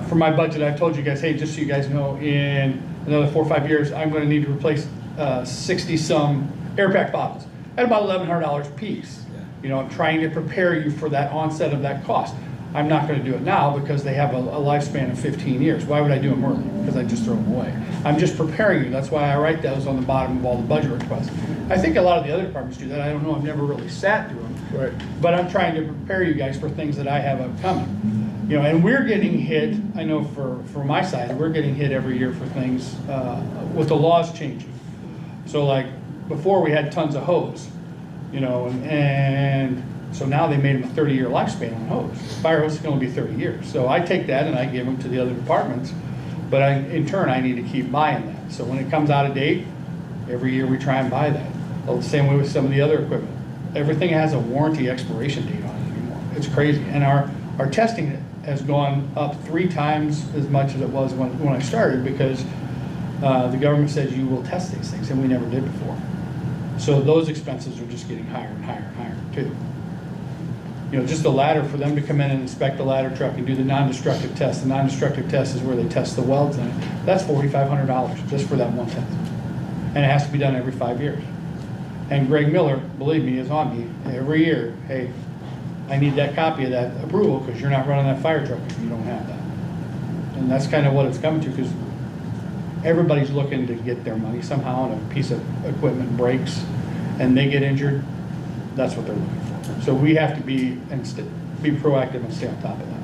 for my budget, I've told you guys, hey, just so you guys know, in another 4 or 5 years, I'm gonna need to replace 60-some air pack bottles at about $1,100 a piece. Yeah. You know, I'm trying to prepare you for that onset of that cost. I'm not gonna do it now because they have a lifespan of 15 years. Why would I do them early? Because I just throw them away. I'm just preparing you. That's why I write those on the bottom of all the budget requests. I think a lot of the other departments do that. I don't know. I've never really sat through them. Right. But I'm trying to prepare you guys for things that I have upcoming. You know, and we're getting hit, I know for my side, we're getting hit every year for things with the laws changing. So like, before we had tons of hose, you know, and so now they made them a 30-year lifespan on hose. Fire hose is gonna be 30 years. So I take that and I give them to the other departments, but in turn, I need to keep buying that. So when it comes out of date, every year we try and buy that. Well, the same way with some of the other equipment. Everything has a warranty expiration date on it anymore. It's crazy. And our testing has gone up 3 times as much as it was when I started, because the government says you will test these things, and we never did before. So those expenses are just getting higher and higher and higher too. You know, just the ladder, for them to come in and inspect the ladder truck and do the non-destructive test. The non-destructive test is where they test the welds in it. That's $4,500 just for that one test. And it has to be done every 5 years. And Greg Miller, believe me, is on me every year. Hey, I need that copy of that approval because you're not running that fire truck if you don't have that. And that's kind of what it's coming to, because everybody's looking to get their money somehow, and a piece of equipment breaks and they get injured. That's what they're looking for. So we have to be be proactive and stay on top of that.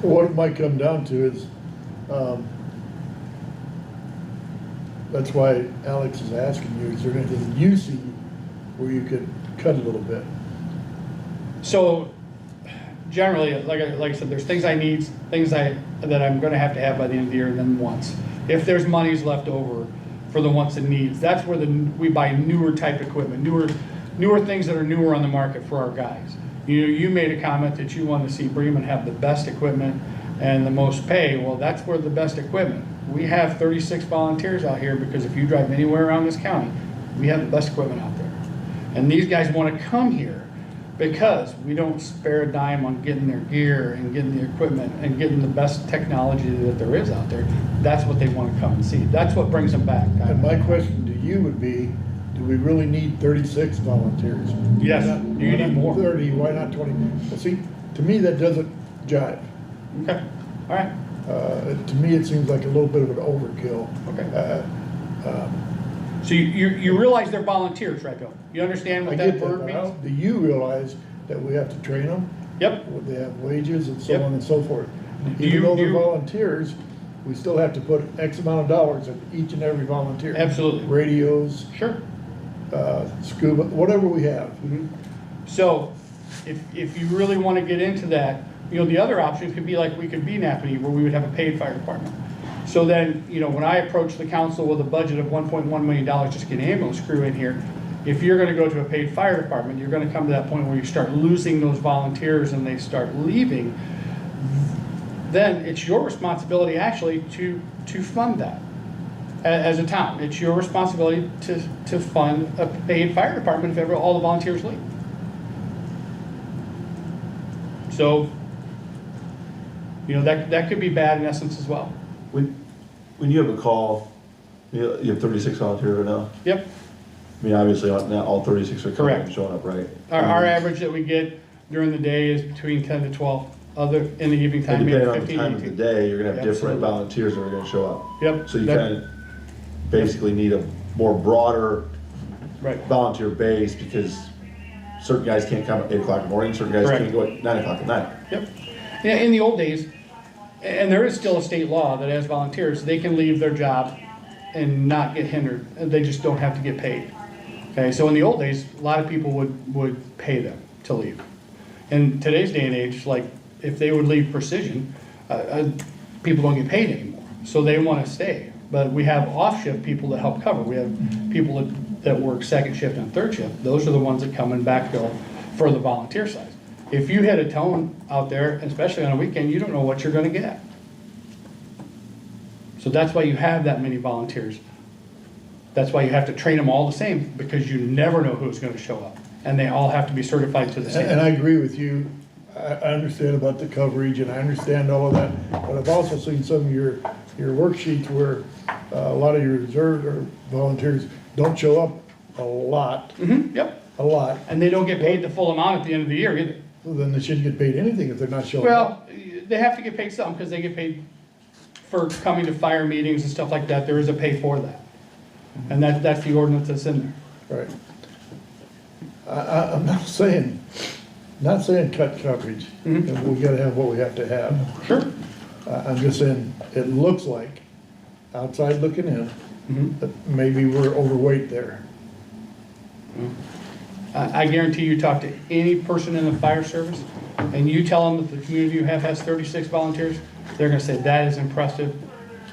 What it might come down to is, that's why Alex is asking you, is there anything you see where you could cut a little bit? So generally, like I said, there's things I need, things that I'm gonna have to have by the end of the year, and then once. If there's monies left over for the wants and needs, that's where we buy newer type equipment, newer things that are newer on the market for our guys. You made a comment that you want to see Bremen have the best equipment and the most pay. Well, that's where the best equipment. We have 36 volunteers out here because if you drive anywhere around this county, we have the best equipment out there. And these guys want to come here because we don't spare a dime on getting their gear and getting the equipment and getting the best technology that there is out there. That's what they want to come and see. That's what brings them back. And my question to you would be, do we really need 36 volunteers? Yes, Why not- you why need not more. 30, why not 20? Well, see, to me, that doesn't jive. Okay, all right, To me, it seems like a little bit of an overkill. okay. So you realize they're volunteers, right, Bill? You understand I what get that that, word but means? do you realize that we have to train them? Yep, They have wages and so Yep. on and so forth. Do Even you- though do they're you- volunteers, we still have to put X amount of dollars in each and every volunteer. absolutely, Radios, sure. scuba, whatever we have. So, if you really want to get into that, the other option could be like, we could be Napanee, where we would have a paid fire department. So then, when I approach the council with a budget of $1.1 million just to get an ambulance crew in here, if you're gonna go to a paid fire department, you're gonna come to that point where you start losing those volunteers and they start leaving, then it's your responsibility actually to fund that. As a town, it's your responsibility to fund a paid fire department if ever all the volunteers leave. So, that could be bad in essence as well. When you have a call, you have 36 volunteers right now? Yep, I mean, obviously, not all 36 are coming Correct. and showing up, right? our average that we get during the day is between 10 to 12, in the evening And time, maybe depending on the 15 time to of the 18. day, you're gonna have Absolutely. different volunteers that are gonna show up. Yep. So you that- kind of basically need a more broader Right, volunteer base because certain guys can't come at 8 o'clock in the morning, certain guys Correct. can't go at 9 o'clock at night. yep. Yeah, in the old days, and there is still a state law that as volunteers, they can leave their job and not get hindered, they just don't have to get paid. Okay, so in the old days, a lot of people would pay them to leave. In today's day and age, like, if they would leave Precision, people don't get paid anymore, so they wanna stay. But we have off-shift people that help cover, we have people that work second shift and third shift, those are the ones that come and backfill for the volunteer side. If you hit a tone out there, especially on a weekend, you don't know what you're gonna get. So that's why you have that many volunteers. That's why you have to train them all the same, because you never know who's gonna show up. And they all have to be certified to the And I same. agree with you. I understand about the coverage and I understand all of that, but I've also seen some of your worksheets where a lot of your reserve or volunteers don't show up a lot, Yep, a lot. and they don't get paid the full amount at the end of the year either. Well, then they shouldn't get paid anything if they're not showing up. Well, they have to get paid some, because they get paid for coming to fire meetings and stuff like that, there is a pay for that. And that's the ordinance that's in there. Right. I'm not saying cut coverage, and we gotta have what we have to have. Sure. I'm just saying, it looks like, outside looking in, that maybe we're overweight there. I guarantee you talk to any person in the fire service, and you tell them that the community you have has 36 volunteers, they're gonna say, that is impressive,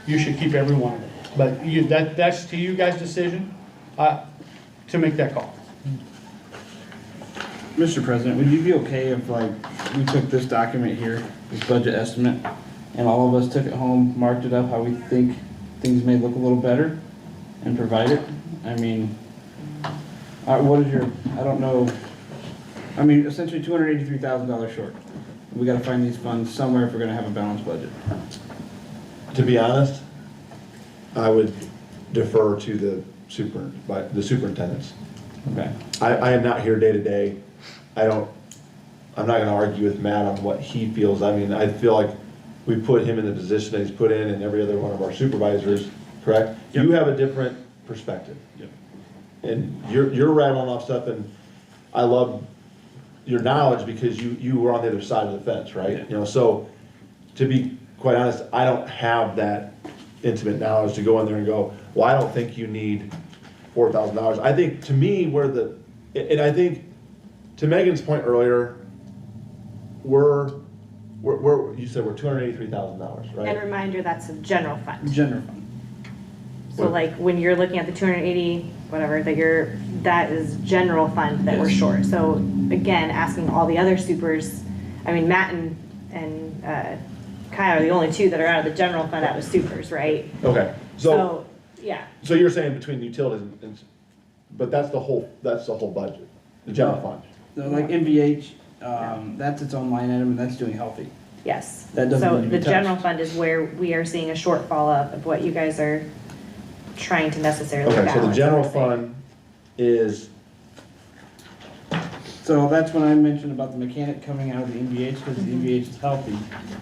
you should keep every one of them. But that's to you guys' decision, to make that call. Mr. President, would you be okay if we took this document here, this budget estimate, and all of us took it home, marked it up how we think things may look a little better, and provide it? I mean, what is your, I don't know, I mean, essentially $283,000 short. We gotta find these funds somewhere if we're gonna have a balanced budget. To be honest, I would defer to the superintendents. Okay. I am not here day to day. I'm not gonna argue with Matt on what he feels. I mean, I feel like we put him in the position that he's put in and every other one of our supervisors, correct? Yep. You have a different perspective. Yep. and you're rattling off stuff, and I love your knowledge because you were on the other side of the fence, right? You know, so to be quite honest, I don't have that intimate knowledge to go in there and go, well, I don't think you need $4,000. I think, to me, and I think, to Megan's point earlier, you said we're $283,000, And right? reminder, that's a general fund. General fund. So like, when you're looking at the 280, whatever, that is general fund that we're short. So again, asking all the other supers, I mean, Matt and Kyle are the only two that are out of the general fund out of supers, right? Okay, so Yeah, you're saying between utilities and, but that's the whole budget, the general fund? So like MVH, that's its own line item, and that's doing healthy. yes. That doesn't So need to be the general touched. fund is where we are seeing a shortfall of what you guys are trying to necessarily balance. Okay, so the general I would say. fund is, So that's when I mentioned about the mechanic coming out of the MVH, because the MVH is healthy.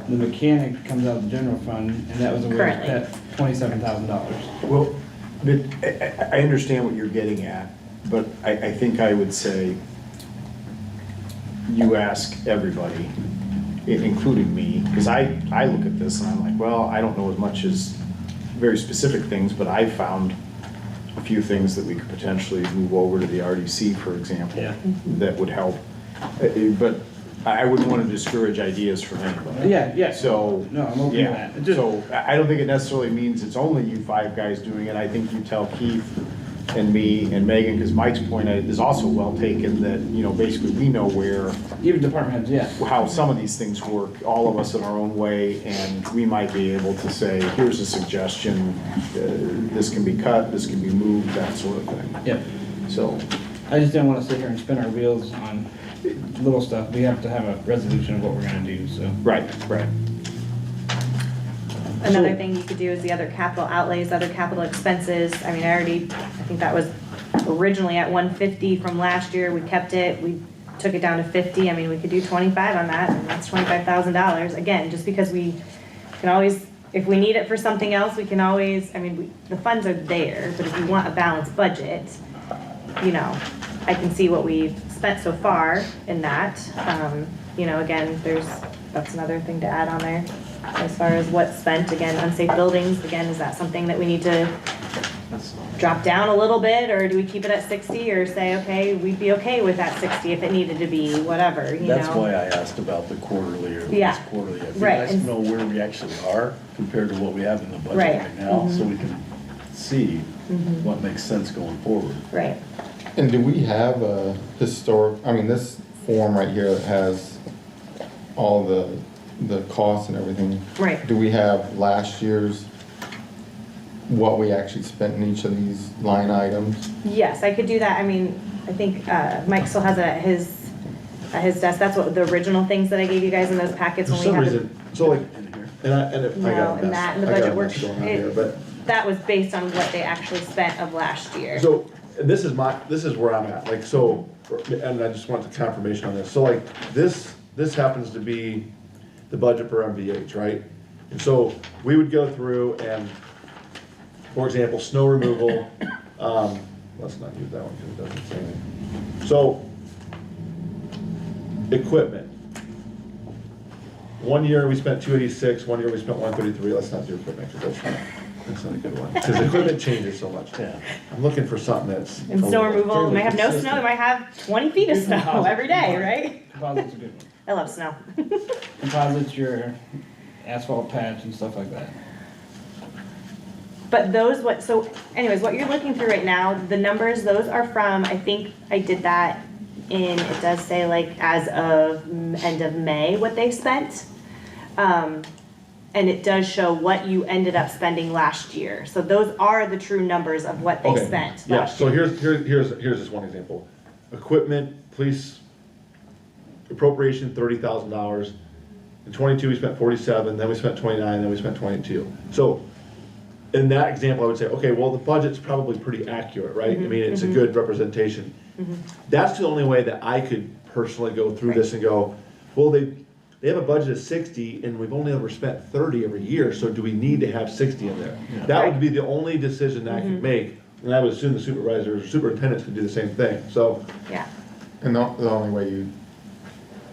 The mechanic comes out of the general fund, and that was Currently. at $27,000. Well, but I understand what you're getting at, but I think I would say you ask everybody, including me, because I look at this and I'm like, well, I don't know as much as very specific things, but I found a few things that we could potentially move over to the RDC, for example, that would help. But I wouldn't want to discourage ideas from anybody. Yeah. So. No, I'm open to Yeah, that. It just- so I don't think it necessarily means it's only you five guys doing it. I think you tell Keith and me and Megan, because Mike's point is also well taken, that, you know, basically we know where, Even department heads, yeah. how some of these things work, all of us in our own way, and we might be able to say, here's a suggestion, this can be cut, this can be moved, that sort of thing. Yep. So, I just didn't want to sit here and spin our wheels on little stuff. We have to have a resolution of what we're gonna do, so. right. Another thing you could do is the other capital outlays, other capital expenses. I mean, I think that was originally at 150 from last year. We kept it, we took it down to 50. I mean, we could do 25 on that, and that's $25,000. Again, just because we can always, if we need it for something else, we can always, I mean, the funds are there, but if you want a balanced budget, you know, I can see what we've spent so far in that. You know, again, that's another thing to add on there. As far as what's spent, again, unsafe buildings, again, is that something that we need to drop down a little bit, or do we keep it at 60, or say, okay, we'd be okay with that 60 if it needed to be, whatever, you know? That's why I asked about the quarterly or Yeah. this quarterly. It'd be Right, nice to and- know where we actually are compared to what we have in the budget Right, right now, so we can see Mhm. what makes sense going forward. Right, And do we have a historic, I mean, this form right here that has all the costs and everything. right. Do we have last year's, what we actually spent in each of these line items? Yes, I could do that. I mean, I think Mike still has it at his desk. That's what the original things that I gave you guys in those packets for when we some had. reason, so like, In here. and I No, got a and that, and the mess, I got budget a work. mess going on here, but. That was based on what they actually spent of last year. So, and this is where I'm at, like, so, and I just want the confirmation on this, so like, this happens to be the budget for MVH, right? And so, we would go through and, for example, snow removal, let's not use that one because it doesn't say anything. So, equipment. One year we spent 286, one year we spent 133, let's not do equipment, because that's not a good one, because equipment changes so much. Yeah. I'm looking for something that's. And snow removal, we might have no consistent. snow, we might have 20 feet of snow every day, right? Composite's a good one. I love snow. Composite's your asphalt patch and stuff like that. But so anyways, what you're looking through right now, the numbers, those are from, I think I did that in, it does say like as of end of May, what they spent. And it does show what you ended up spending last year. So those are the true numbers of what they Okay, spent yeah, last so year. here's just one example. Equipment, police appropriation, $30,000. In 22, we spent 47, then we spent 29, then we spent 22. So in that example, I would say, okay, well, the budget's probably pretty accurate, right? I mean, it's a good representation. That's the only way that I could personally go through this and go, well, they have a budget of 60 and we've only ever spent 30 every year, so do we need to have 60 in there? That would be the only decision that I could make and I would assume the supervisors or superintendents could do the same thing, so. Yeah, And the only way you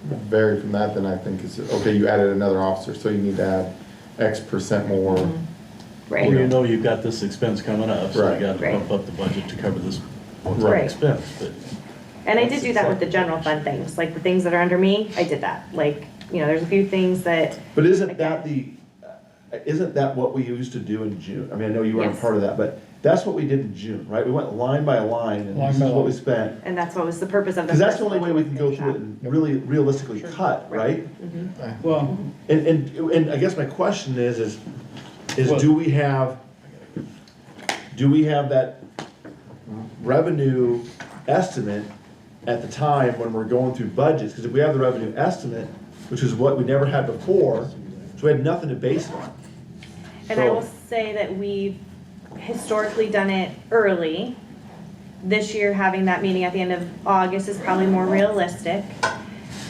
vary from that, then I think is, okay, you added another officer, so you need to have X percent more. right. Well, you know you've got this expense coming up, so Right. you gotta Right. bump up the budget to cover this one-time Right. expense, but. And I did do that with the general fund things, like the things that are under me, I did that. Like, you know, there's a few things that, But isn't that what we used to do in June? I mean, I know you weren't a Yes. part of that, but that's what we did in June, right? We went line by line, and Line this by is what line. we spent. and that's what was the purpose of the. Because that's first the only way budget we can was go through it finish and really realistically cut, right? Well, And I guess my question is Well- do we have that revenue estimate at the time when we're going through budgets? Because if we have the revenue estimate, which is what we never had before, so we had nothing to base it on. And I So- will say that we've historically done it early. This year, having that meeting at the end of August is probably more realistic.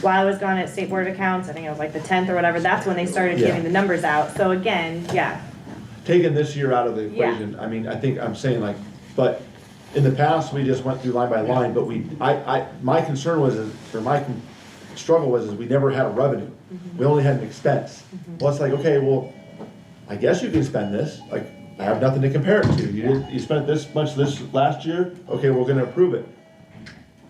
While I was gone at State Board of Accounts, I think it was like the 10th or whatever, that's when they started Yeah. giving the numbers out. So again, yeah, Taking this year out of the Yeah. equation, I mean, I think I'm saying like, but in the past, we just went through line by line, but my concern was, or my struggle was, is we never had a revenue. We only had an expense. Well, it's like, okay, well, I guess you can spend this, like, I have nothing to compare it to. You spent this much this last year, okay, we're gonna approve it.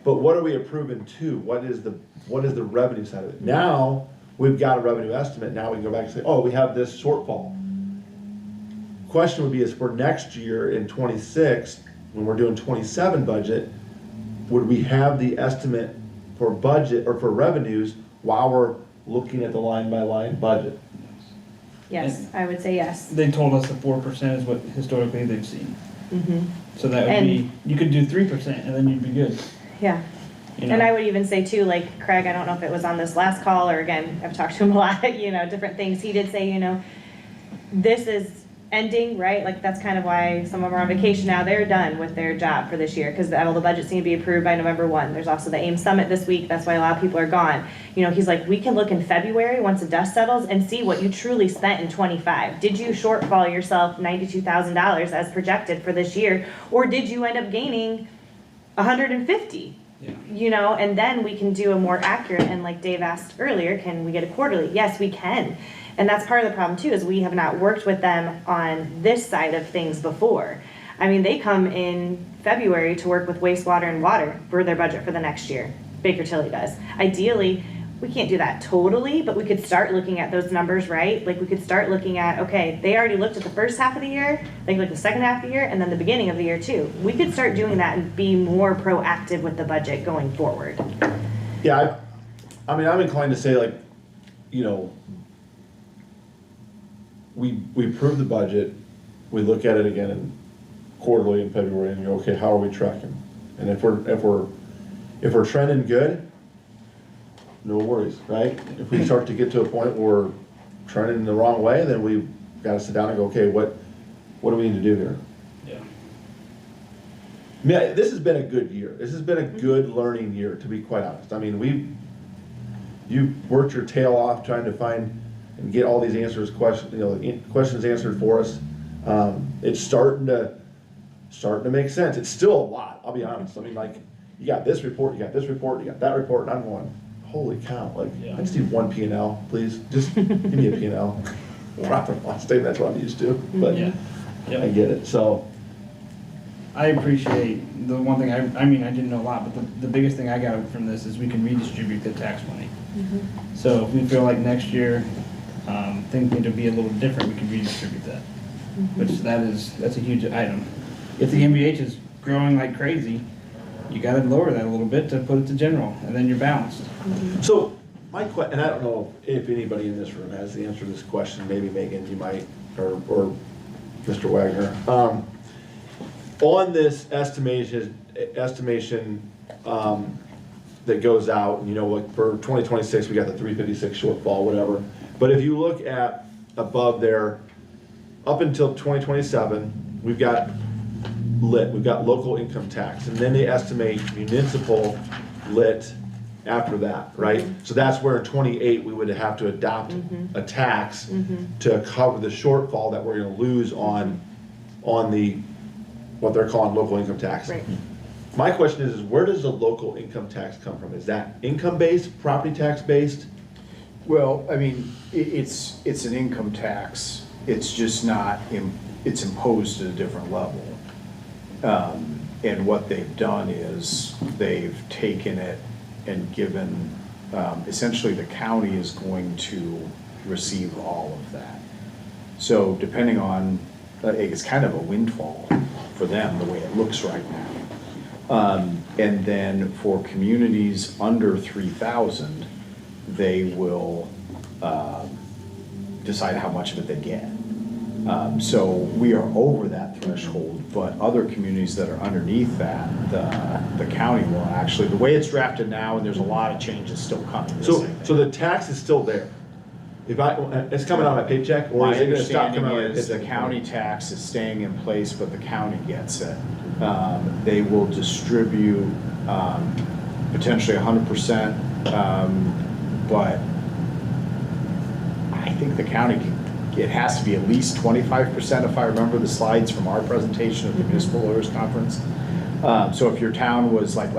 But what are we approving to? What is the revenue side of it? Now, we've got a revenue estimate, now we can go back and say, oh, we have this shortfall. Question would be is for next year in '26, when we're doing '27 budget, would we have the estimate for budget or for revenues while we're looking at the line by line budget? yes, I would say yes. they told us the 4% is what historically they've seen. Mhm. So that would And- be, you could do 3% and then you'd be good. Yeah. You know? And I would even say too, like Craig, I don't know if it was on this last call or again, I've talked to him a lot, you know, different things. He did say, you know, this is ending, right? Like that's kind of why some of them are on vacation now. They're done with their job for this year because all the budgets need to be approved by November 1. There's also the AIM Summit this week. That's why a lot of people are gone. You know, he's like, we can look in February once the dust settles and see what you truly spent in 25. Did you shortfall yourself $92,000 as projected for this year? Or did you end up gaining 150? Yeah. You know, and then we can do a more accurate, and like Dave asked earlier, can we get a quarterly? Yes, we can. And that's part of the problem too, is we have not worked with them on this side of things before. I mean, they come in February to work with wastewater and water for their budget for the next year. Baker Tilly does. Ideally, we can't do that totally, but we could start looking at those numbers, right? Like we could start looking at, okay, they already looked at the first half of the year, they looked at the second half of the year, and then the beginning of the year too. We could start doing that and be more proactive with the budget going forward. Yeah, I mean, I'm inclined to say like, you know, we approve the budget, we look at it again in quarterly in February, and you go, okay, how are we tracking? And if we're trending good, no worries, right? If we start to get to a point where we're trending the wrong way, then we've got to sit down and go, okay, what do we need to do here? Yeah. I mean, this has been a good year. This has been a good learning year, to be quite honest. I mean, you worked your tail off trying to find and get all these questions answered for us. It's starting to make sense. It's still a lot, I'll be honest. I mean, like, you got this report, you got this report, you got that report, and I'm going, holy cow, like, I just need one P&L, please. Just give me a P&L. Yeah. Profit and loss statement, that's what I'm used to, but Yeah. I get it, so. I appreciate, the one thing, I mean, I didn't know a lot, but the biggest thing I got from this is we can redistribute the tax money. So if we feel like next year, things need to be a little different, we can redistribute that. Which that's a huge item. If the MVH is growing like crazy, you gotta lower that a little bit to put it to general, and then you're balanced. So, and I don't know if anybody in this room has the answer to this question, maybe Megan, you might, or Mr. Wagner. On this estimation, that goes out, and you know, like for 2026, we got the 356 shortfall, whatever. But if you look at above there, up until 2027, we've got lit, we've got local income tax, and then they estimate municipal lit after that, right? So that's where in 28, we would have to adopt a tax to cover the shortfall that we're gonna lose on the what they're calling local income tax. Right. My question is where does the local income tax come from? Is that income-based, property tax-based? Well, I mean, it's an income tax, it's just not, it's imposed at a different level. And what they've done is, they've taken it and given, essentially the county is going to receive all of that. So depending on, it's kind of a windfall for them, the way it looks right now. And then for communities under 3,000, they will decide how much of it they get. So we are over that threshold, but other communities that are underneath that, the county will actually, the way it's drafted now, and there's a lot of changes still coming. this So, thing. so the tax is still there? If it's coming out of my paycheck, or My is it gonna stop understanding coming out of my is the paycheck? county tax is staying in place, but the county gets it. They will distribute potentially 100%, but I think the county it has to be at least 25% if I remember the slides from our presentation at the Municipal Lawyers Conference. So if your town was like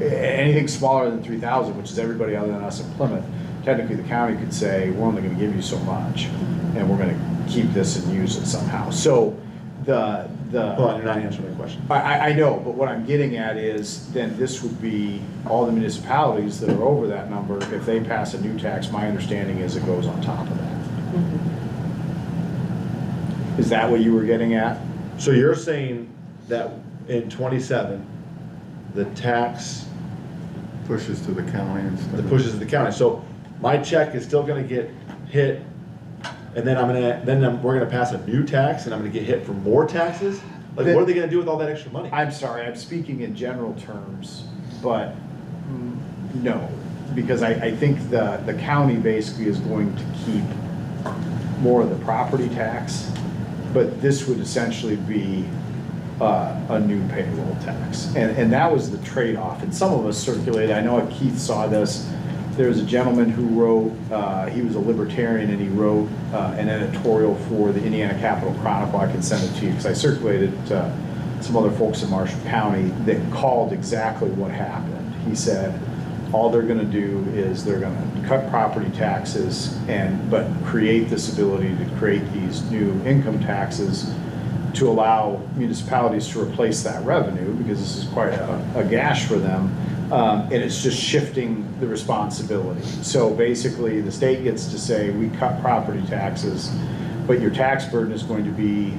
anything smaller than 3,000, which is everybody other than us in Plymouth, technically the county could say, we're only gonna give you so much, and we're gonna keep this and use it somehow. So Hold on, you're not answering my question. I know, but what I'm getting at is, then this would be all the municipalities that are over that number, if they pass a new tax, my understanding is it goes on top of that. Is that what you were getting at? So you're saying that in 27, the tax Pushes to the county instead. that pushes to the county, so my check is still gonna get hit, and then we're gonna pass a new tax, and I'm gonna get hit for more taxes? Like, what are they gonna do with all that extra money? I'm sorry, I'm speaking in general terms, but no, because I think the county basically is going to keep more of the property tax, but this would essentially be a new payroll tax. And that was the trade-off, and some of us circulated, I know Keith saw this, there was a gentleman who wrote, he was a libertarian, and he wrote an editorial for the Indiana Capital Chronicle. I can send it to you, because I circulated it to some other folks in Marshall County that called exactly what happened. He said, all they're gonna do is they're gonna cut property taxes but create this ability to create these new income taxes to allow municipalities to replace that revenue, because this is quite a gash for them. And it's just shifting the responsibility. So basically, the state gets to say, we cut property taxes, but your tax burden is going to be,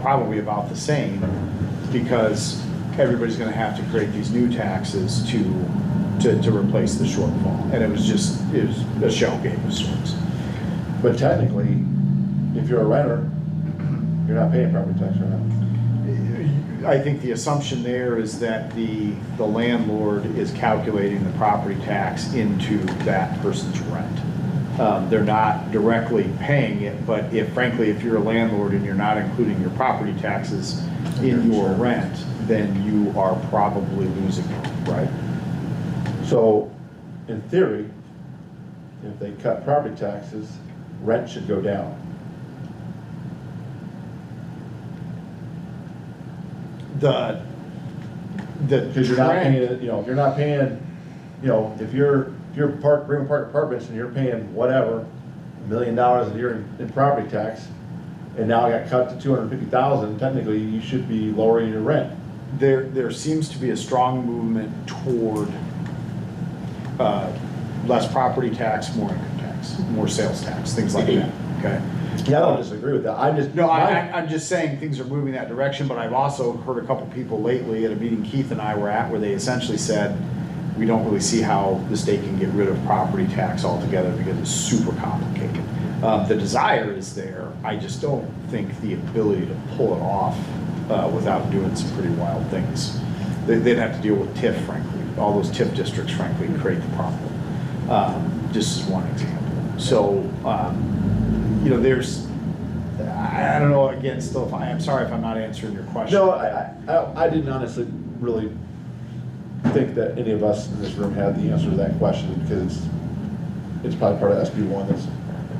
probably about the same, because everybody's gonna have to create these new taxes to replace the shortfall. And it was a shell game of sorts. But technically, if you're a renter, you're not paying property tax right now. I think the assumption there is that the landlord is calculating the property tax into that person's rent. They're not directly paying it, but frankly, if you're a landlord and you're not including your property taxes in your rent, then you are probably losing it, right? So, in theory, if they cut property taxes, rent should go down. Because you're not paying, if you're not paying, if you're bringing park apartments and you're paying whatever, $1 million a year in property tax, and now I got cut to 250,000, technically you should be lowering your rent. There seems to be a strong movement toward less property tax, more income tax, more sales tax, things like that, okay? Yeah, I don't disagree with that, I'm just saying things are moving that direction, but I've also heard a couple people lately at a meeting Keith and I were at where they essentially said, we don't really see how the state can get rid of property tax altogether because it's super complicated. The desire is there, I just don't think the ability to pull it off without doing some pretty wild things. They'd have to deal with TIF, frankly. All those TIF districts, frankly, create the problem, just as one example. So, there's, I don't know, again, still, I'm sorry if I'm not answering your question. No, I didn't honestly really think that any of us in this room had the answer to that question, because it's probably part of SB 1 that's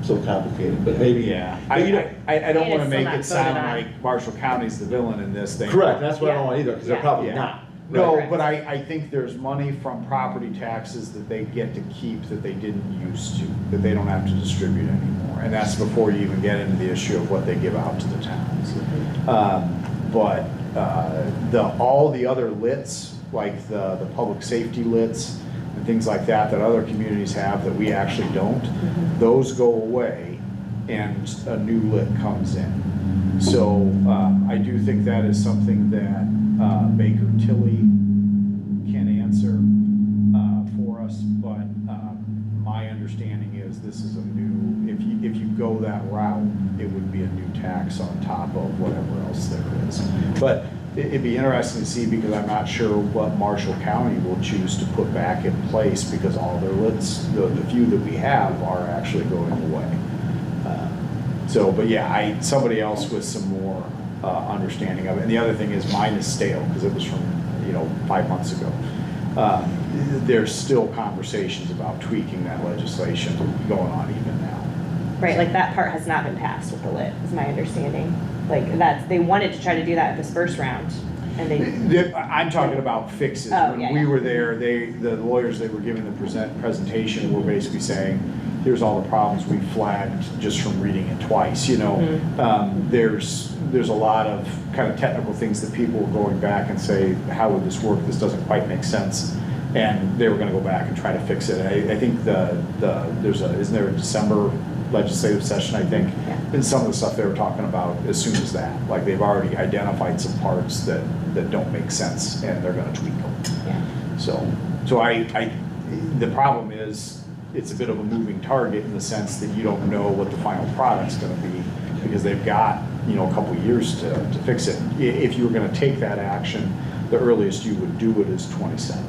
so complicated, but maybe. Yeah, But you know- I don't And wanna it's make still not it sound voted on. like Marshall County's the villain in this thing. Correct, that's what I don't Yeah. want either, because they're Yeah. probably Yeah. not. No, Right. but I think there's money from property taxes that they get to keep that they didn't used to, that they don't have to distribute anymore. And that's before you even get into the issue of what they give out to the towns. But all the other lits, like the public safety lits and things like that, that other communities have that we actually don't, those go away and a new lit comes in. So I do think that is something that Baker Tilly can answer for us, but my understanding is this is a new, if you go that route, it would be a new tax on top of whatever else there is. But it'd be interesting to see, because I'm not sure what Marshall County will choose to put back in place, because all their lits, the few that we have are actually going away. So, but yeah, somebody else with some more understanding of it. And the other thing is mine is stale, because it was from, 5 months ago. There's still conversations about tweaking that legislation going on even now. Right, like that part has not been passed with the lit, is my understanding. Like they wanted to try to do that at this first round, and they, I'm talking about fixes. Oh, When yeah, we yeah. were there, the lawyers they were giving the presentation were basically saying, here's all the problems we flagged just from reading it twice, There's a lot of kind of technical things that people were going back and say, how would this work? This doesn't quite make sense. And they were gonna go back and try to fix it. I think isn't there a December legislative session, I think? Yeah. And some of the stuff they were talking about as soon as that, like they've already identified some parts that don't make sense and they're gonna tweak them. yeah. So the problem is, it's a bit of a moving target in the sense that you don't know what the final product's gonna be, because they've got, a couple of years to fix it. If you were gonna take that action, the earliest you would do it is 27.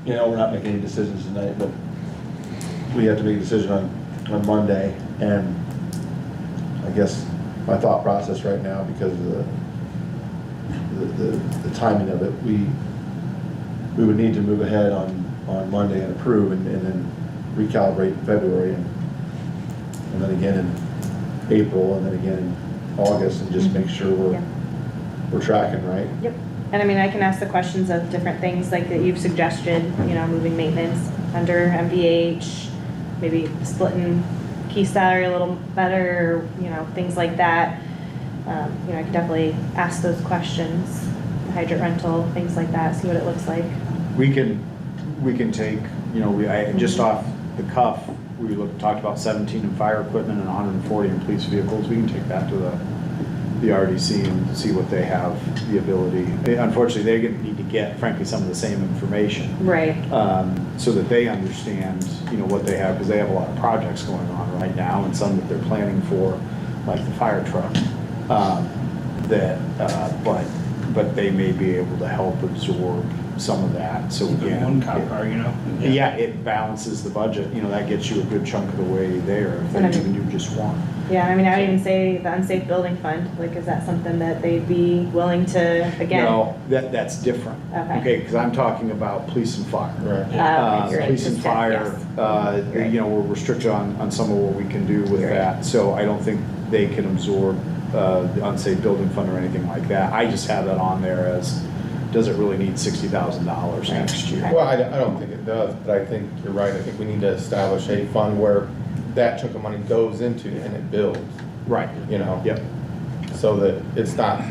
We're not making any decisions tonight, but we have to make a decision on Monday, and I guess my thought process right now, because of the timing of it, we would need to move ahead on Monday and approve, and then recalibrate in February, and then again in April, and then again in August, and just make sure Yeah. we're tracking right. Yep. And I mean, I can ask the questions of different things like that you've suggested, moving maintenance under MVH, maybe splitting key salary a little better, things like that. I can definitely ask those questions, hydrant rental, things like that, see what it looks like. We can take, just off the cuff, we talked about 17 in fire equipment and 140 in police vehicles. We can take that to the RDC and see what they have the ability. Unfortunately, they're gonna need to get, frankly, some of the same information. Right. So that they understand, what they have, because they have a lot of projects going on right now, and some that they're planning for, like the fire truck. But they may be able to help absorb some of that, so again. One cop car, Yeah, it balances the budget, that gets you a good chunk of the way there, if And I they mean- even do just one. Yeah, I mean, I would even say the unsafe building fund, like, is that something that they'd be willing to, again? No, that's different. Okay. Because I'm talking about police and fire. Right. Okay, you're right. Police and Just fire, yes. You're right. we're restricted on some of what we can do with You're right. that. So I don't think they can absorb the unsafe building fund or anything like that. I just have that on there as, does it really need $60,000 next year? Okay. Well, I don't think it does, but I think you're right. I think we need to establish a fund where that chunk of money goes into and it builds, Right. Yep. so that it's not,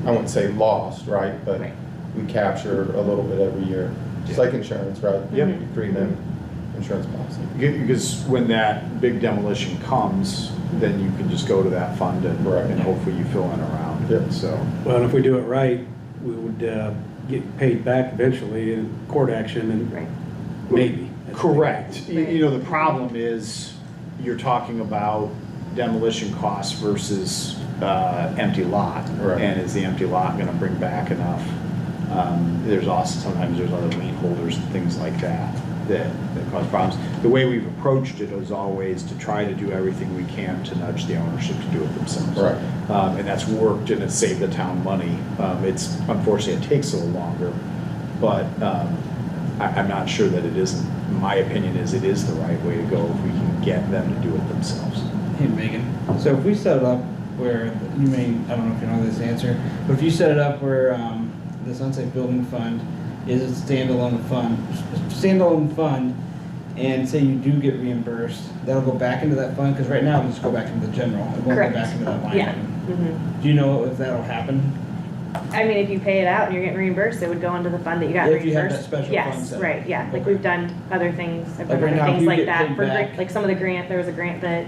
I wouldn't say lost, right? But Right. we capture a little bit every year, just like insurance, right? Yep. You create an insurance policy. Because when that big demolition comes, then you can just go to that fund and Right. and hopefully you fill in around Yep. it, so. Well, and if we do it right, we would get paid back eventually in court action and Right. maybe. Correct. The problem is, you're talking about demolition costs versus empty lot. Right. And is the empty lot gonna bring back enough There's also, sometimes there's other lien holders and things like that cause problems. The way we've approached it is always to try to do everything we can to nudge the ownership to do it themselves. Right. And that's worked and it's saved the town money. It's, unfortunately, it takes a little longer, but I'm not sure that it isn't. My opinion is it is the right way to go if we can get them to do it themselves. Hey Megan, so if we set it up where, you may, I don't know if you know this answer, but if you set it up where, this unsafe building fund is a standalone fund, and say you do get reimbursed, that'll go back into that fund, cause right now it'll just go back into the general, it won't go Correct. back into that line Yeah. item. Do you know if that'll happen? I mean, if you pay it out and you're getting reimbursed, it would go into the fund that you got If you have reimbursed. that special fund Yes, set. right, yeah, like Okay. we've done other things, I've Like done right now, other if things you like get that, paid for back- like some of the grant, there was a grant that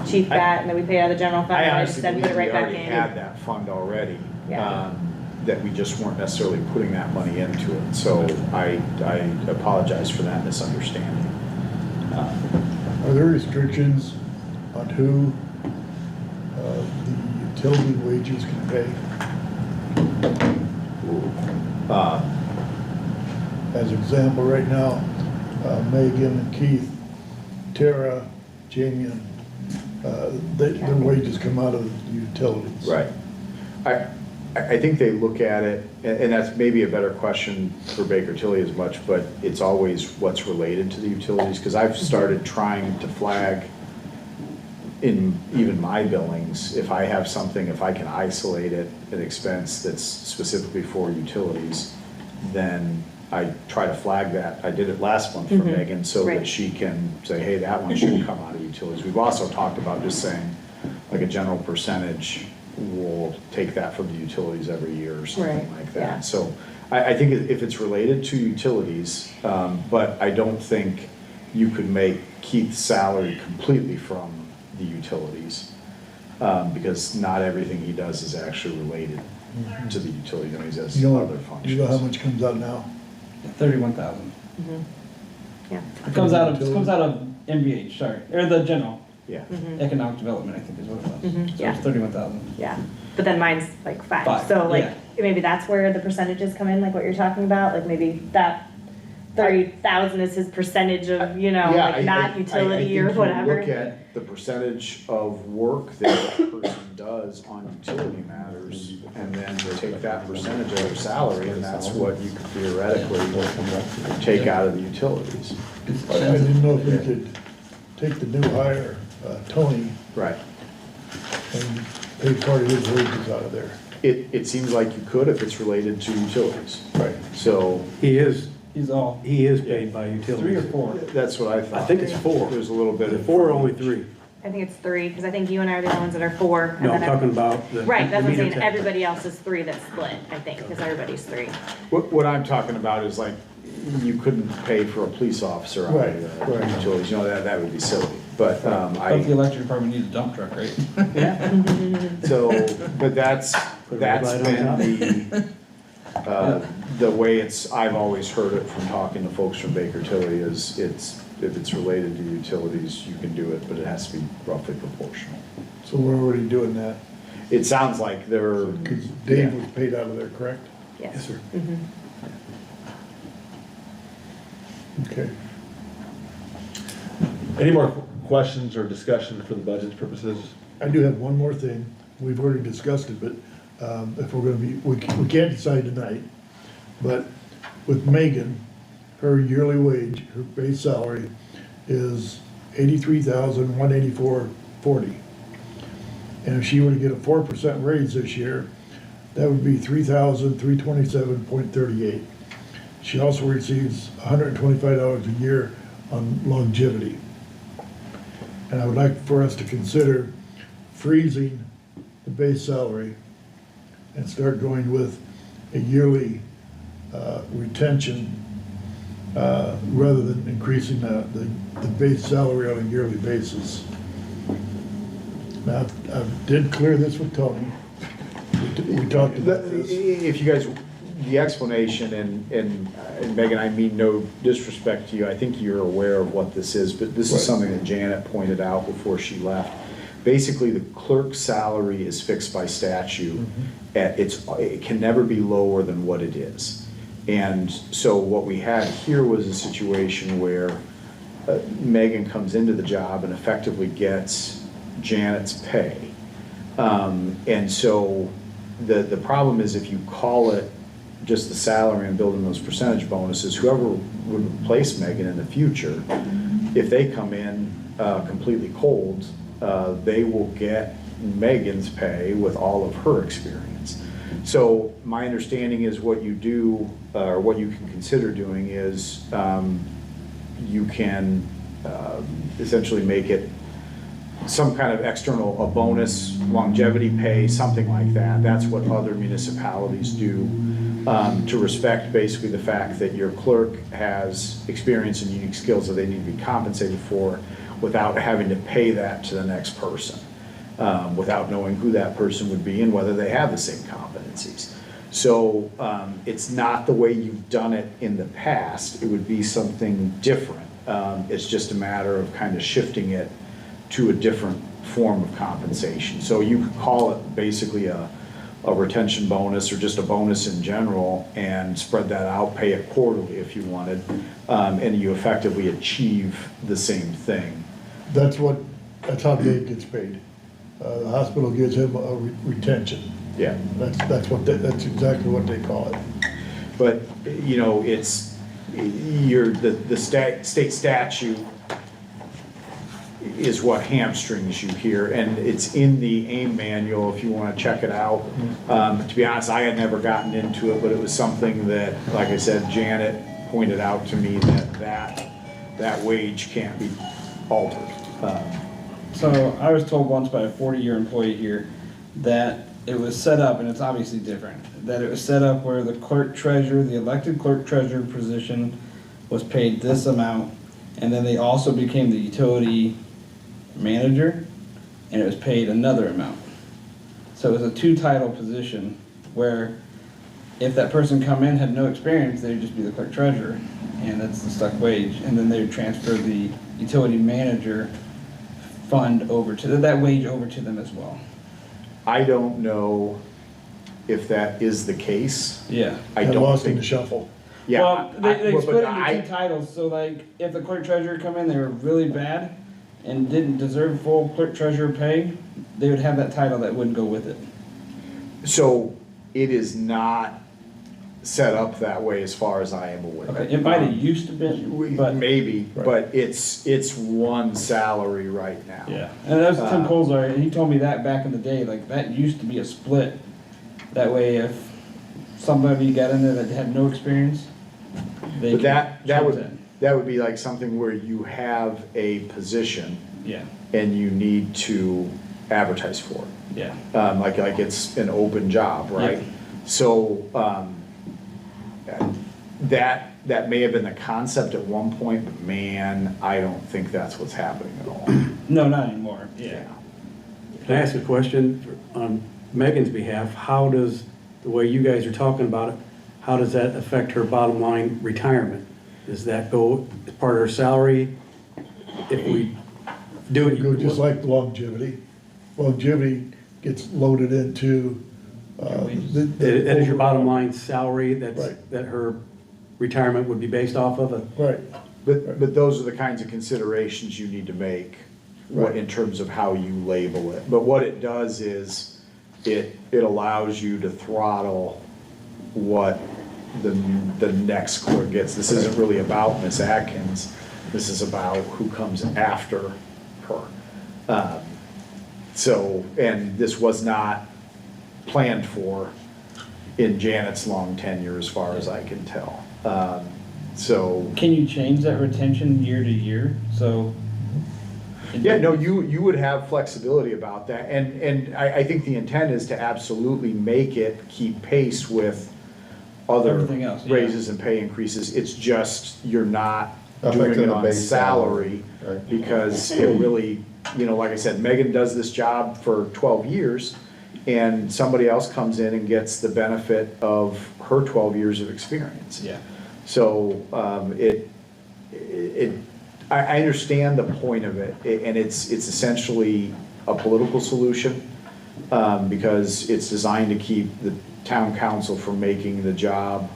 Chief got, and then we paid out of the general fund, I and I honestly just said, believe put it we right back already in. had that fund already. Yeah. That we just weren't necessarily putting that money into it. So I apologize for that misunderstanding. Are there restrictions on who the utility wages can pay? As example, right now, Megan and Keith, Tara, Jamie, and, their wages come out of the utilities. Right. I think they look at it, and that's maybe a better question for Baker Tilly as much, but it's always what's related to the utilities, because I've started trying to flag in even my billings, if I have something, if I can isolate it, an expense that's specifically for utilities, then I try to flag that. I did it last month for Mhm. Megan, so that Right. she can say, hey, that one should come out of utilities. We've also talked about just saying, like a general percentage, we'll take that from the utilities every year or something Right, like yeah. that. So I think if it's related to utilities, but I don't think you could make Keith's salary completely from the utilities, because not everything he does is actually related to the utility, he has You know, other you functions. know how much comes out now? 31,000. Yeah. It comes out of MVH, sorry, or the general, Yeah, economic development, I think is what it was. Mhm, So yeah. it's 31,000. Yeah, but then mine's like five, Five, so like, yeah. maybe that's where the percentages come in, like what you're talking about, like maybe that 30,000 is his percentage of, you know, Yeah, like not utility or I think whatever. you look at the percentage of work that a person does on utility matters, and then take that percentage of their salary, and that's what you could theoretically take out of the utilities. I didn't know if we could take the new hire, Tony, Right. and pay part of his wages out of there. It seems like you could if it's related to utilities. Right. So, He is paid by utilities. 3 or 4. that's what I thought. I think it's 4. There's a little bit of. 4 or only 3? I think it's 3, because I think you and I are the only ones that are 4. and No, I'm then talking about the. Right, that's the what I'm saying, meter tech. everybody else is 3 that's split, I think, because everybody's 3. What I'm talking about is like, you couldn't pay for a police officer out Right, of the right. utilities, you know, that would be silly. But, But the I, electric department needs a dump truck, right? so, but that's Put a red light on been the way I've always heard it from talking to folks from Baker Tilly is if it's related to utilities, you can do it, but it has to be roughly proportional. So we're already doing that, It sounds like they're. because Dave Yeah. was paid out of there, correct? Yes. sir. Okay. Any more questions or discussion for the budget purposes? I do have one more thing. We've already discussed it, but if we're gonna be, we can't decide tonight. But with Megan, her yearly wage, her base salary is $83,184.40. And if she were to get a 4% raise this year, that would be $3,327.38. She also receives $125 a year on longevity. And I would like for us to consider freezing the base salary and start going with a yearly retention rather than increasing the base salary on a yearly basis. Now, I did clear this with Tony. We talked about this. If you guys, the explanation, and Megan, I mean no disrespect to you, I think you're aware of what this is, but this is Right. something that Janet pointed out before she left. basically the clerk's salary is fixed by statute. It can never be lower than what it is. And so what we had here was a situation where Megan comes into the job and effectively gets Janet's pay. And so the problem is if you call it just the salary and building those percentage bonuses, whoever would replace Megan in the future, if they come in completely cold, they will get Megan's pay with all of her experience. So my understanding is what you do, or what you can consider doing is you can essentially make it some kind of external, a bonus, longevity pay, something like that. That's what other municipalities do to respect basically the fact that your clerk has experience and unique skills that they need to be compensated for without having to pay that to the next person, without knowing who that person would be and whether they have the same competencies. So it's not the way you've done it in the past. It would be something different. It's just a matter of kind of shifting it to a different form of compensation. So you could call it basically a retention bonus or just a bonus in general and spread that out, pay it quarterly if you wanted, and you effectively achieve the same thing. That's how Dave gets paid. The hospital gives him a retention. Yeah. That's exactly what they call it. But, you know, it's, the state statute is what hamstrings you here, and it's in the AIM manual if you want to check it out. To be honest, I had never gotten into it, but it was something that, like I said, Janet pointed out to me that wage can't be altered. So I was told once by a 40-year employee here that it was set up, and it's obviously different, that it was set up where the clerk treasurer, the elected clerk treasurer position was paid this amount, and then they also became the utility manager, and it was paid another amount. So it was a two-title position where if that person come in, had no experience, they'd just be the clerk treasurer, and that's the stuck wage, and then they would transfer the utility manager fund over to, that wage over to them as well. I don't know if that is the case. Yeah. I Got don't lost in think. the shuffle. Yeah. Well, they but split it into two titles, so like, if the clerk treasurer come in, they were really bad and didn't deserve full clerk treasurer pay, they would have that title that wouldn't go with it. So it is not set up that way as far as I am aware. Okay, it might have used to be, but. Maybe, but it's one salary right now. Yeah, and that was Tim Colzar, and he told me that back in the day, like, that used to be a split. That way, if somebody got in there that had no experience, they But could that jump in. would be like something where you have a position Yeah, and you need to advertise for it. yeah. Like it's an open job, right? Yep. So, that may have been the concept at one point, but man, I don't think that's what's happening at all. No, not anymore, yeah. Can I ask a question on Megan's behalf? How does, the way you guys are talking about it, how does that affect her bottom line retirement? Does that go as part of her salary? If we do it. Go just like longevity. Longevity gets loaded into, That is your bottom line salary, Right. that her retirement would be based off of? Right. But those are the kinds of considerations you need to make, Right. in terms of how you label it. But what it does is, it allows you to throttle what the next clerk gets. This isn't really about Miss Atkins, this is about who comes after her. So, and this was not planned for in Janet's long tenure, as far as I can tell. So, Can you change that retention year to year, so? yeah, no, you would have flexibility about that, and I think the intent is to absolutely make it keep pace with other Everything else, yeah. raises and pay increases. It's just, you're not doing Affecting it the on base salary, salary, right. because it really, you know, like I said, Megan does this job for 12 years, and somebody else comes in and gets the benefit of her 12 years of experience. Yeah. So, I understand the point of it, and it's essentially a political solution, because it's designed to keep the town council from making the job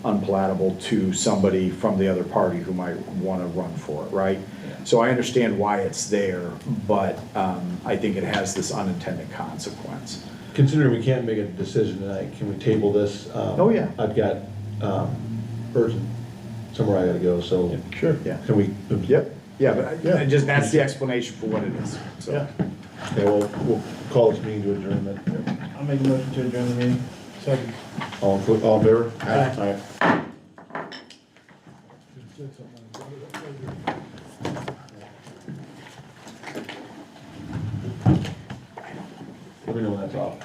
unpalatable to somebody from the other party who might wanna run for it, right? So I understand why it's there, but I think it has this unintended consequence. Considering we can't make a decision tonight, can we table this? Oh, yeah. I've got, urgent, somewhere I gotta go, so. Sure. Yeah. Can we? Yep, yeah, but Yeah. just, that's the explanation for what it is, so. Yeah. Okay, we'll call this meeting to adjournment. I'll make a motion to adjourn the meeting. Second. All in favor? Aye. All right. Said something. Let me know when that's off.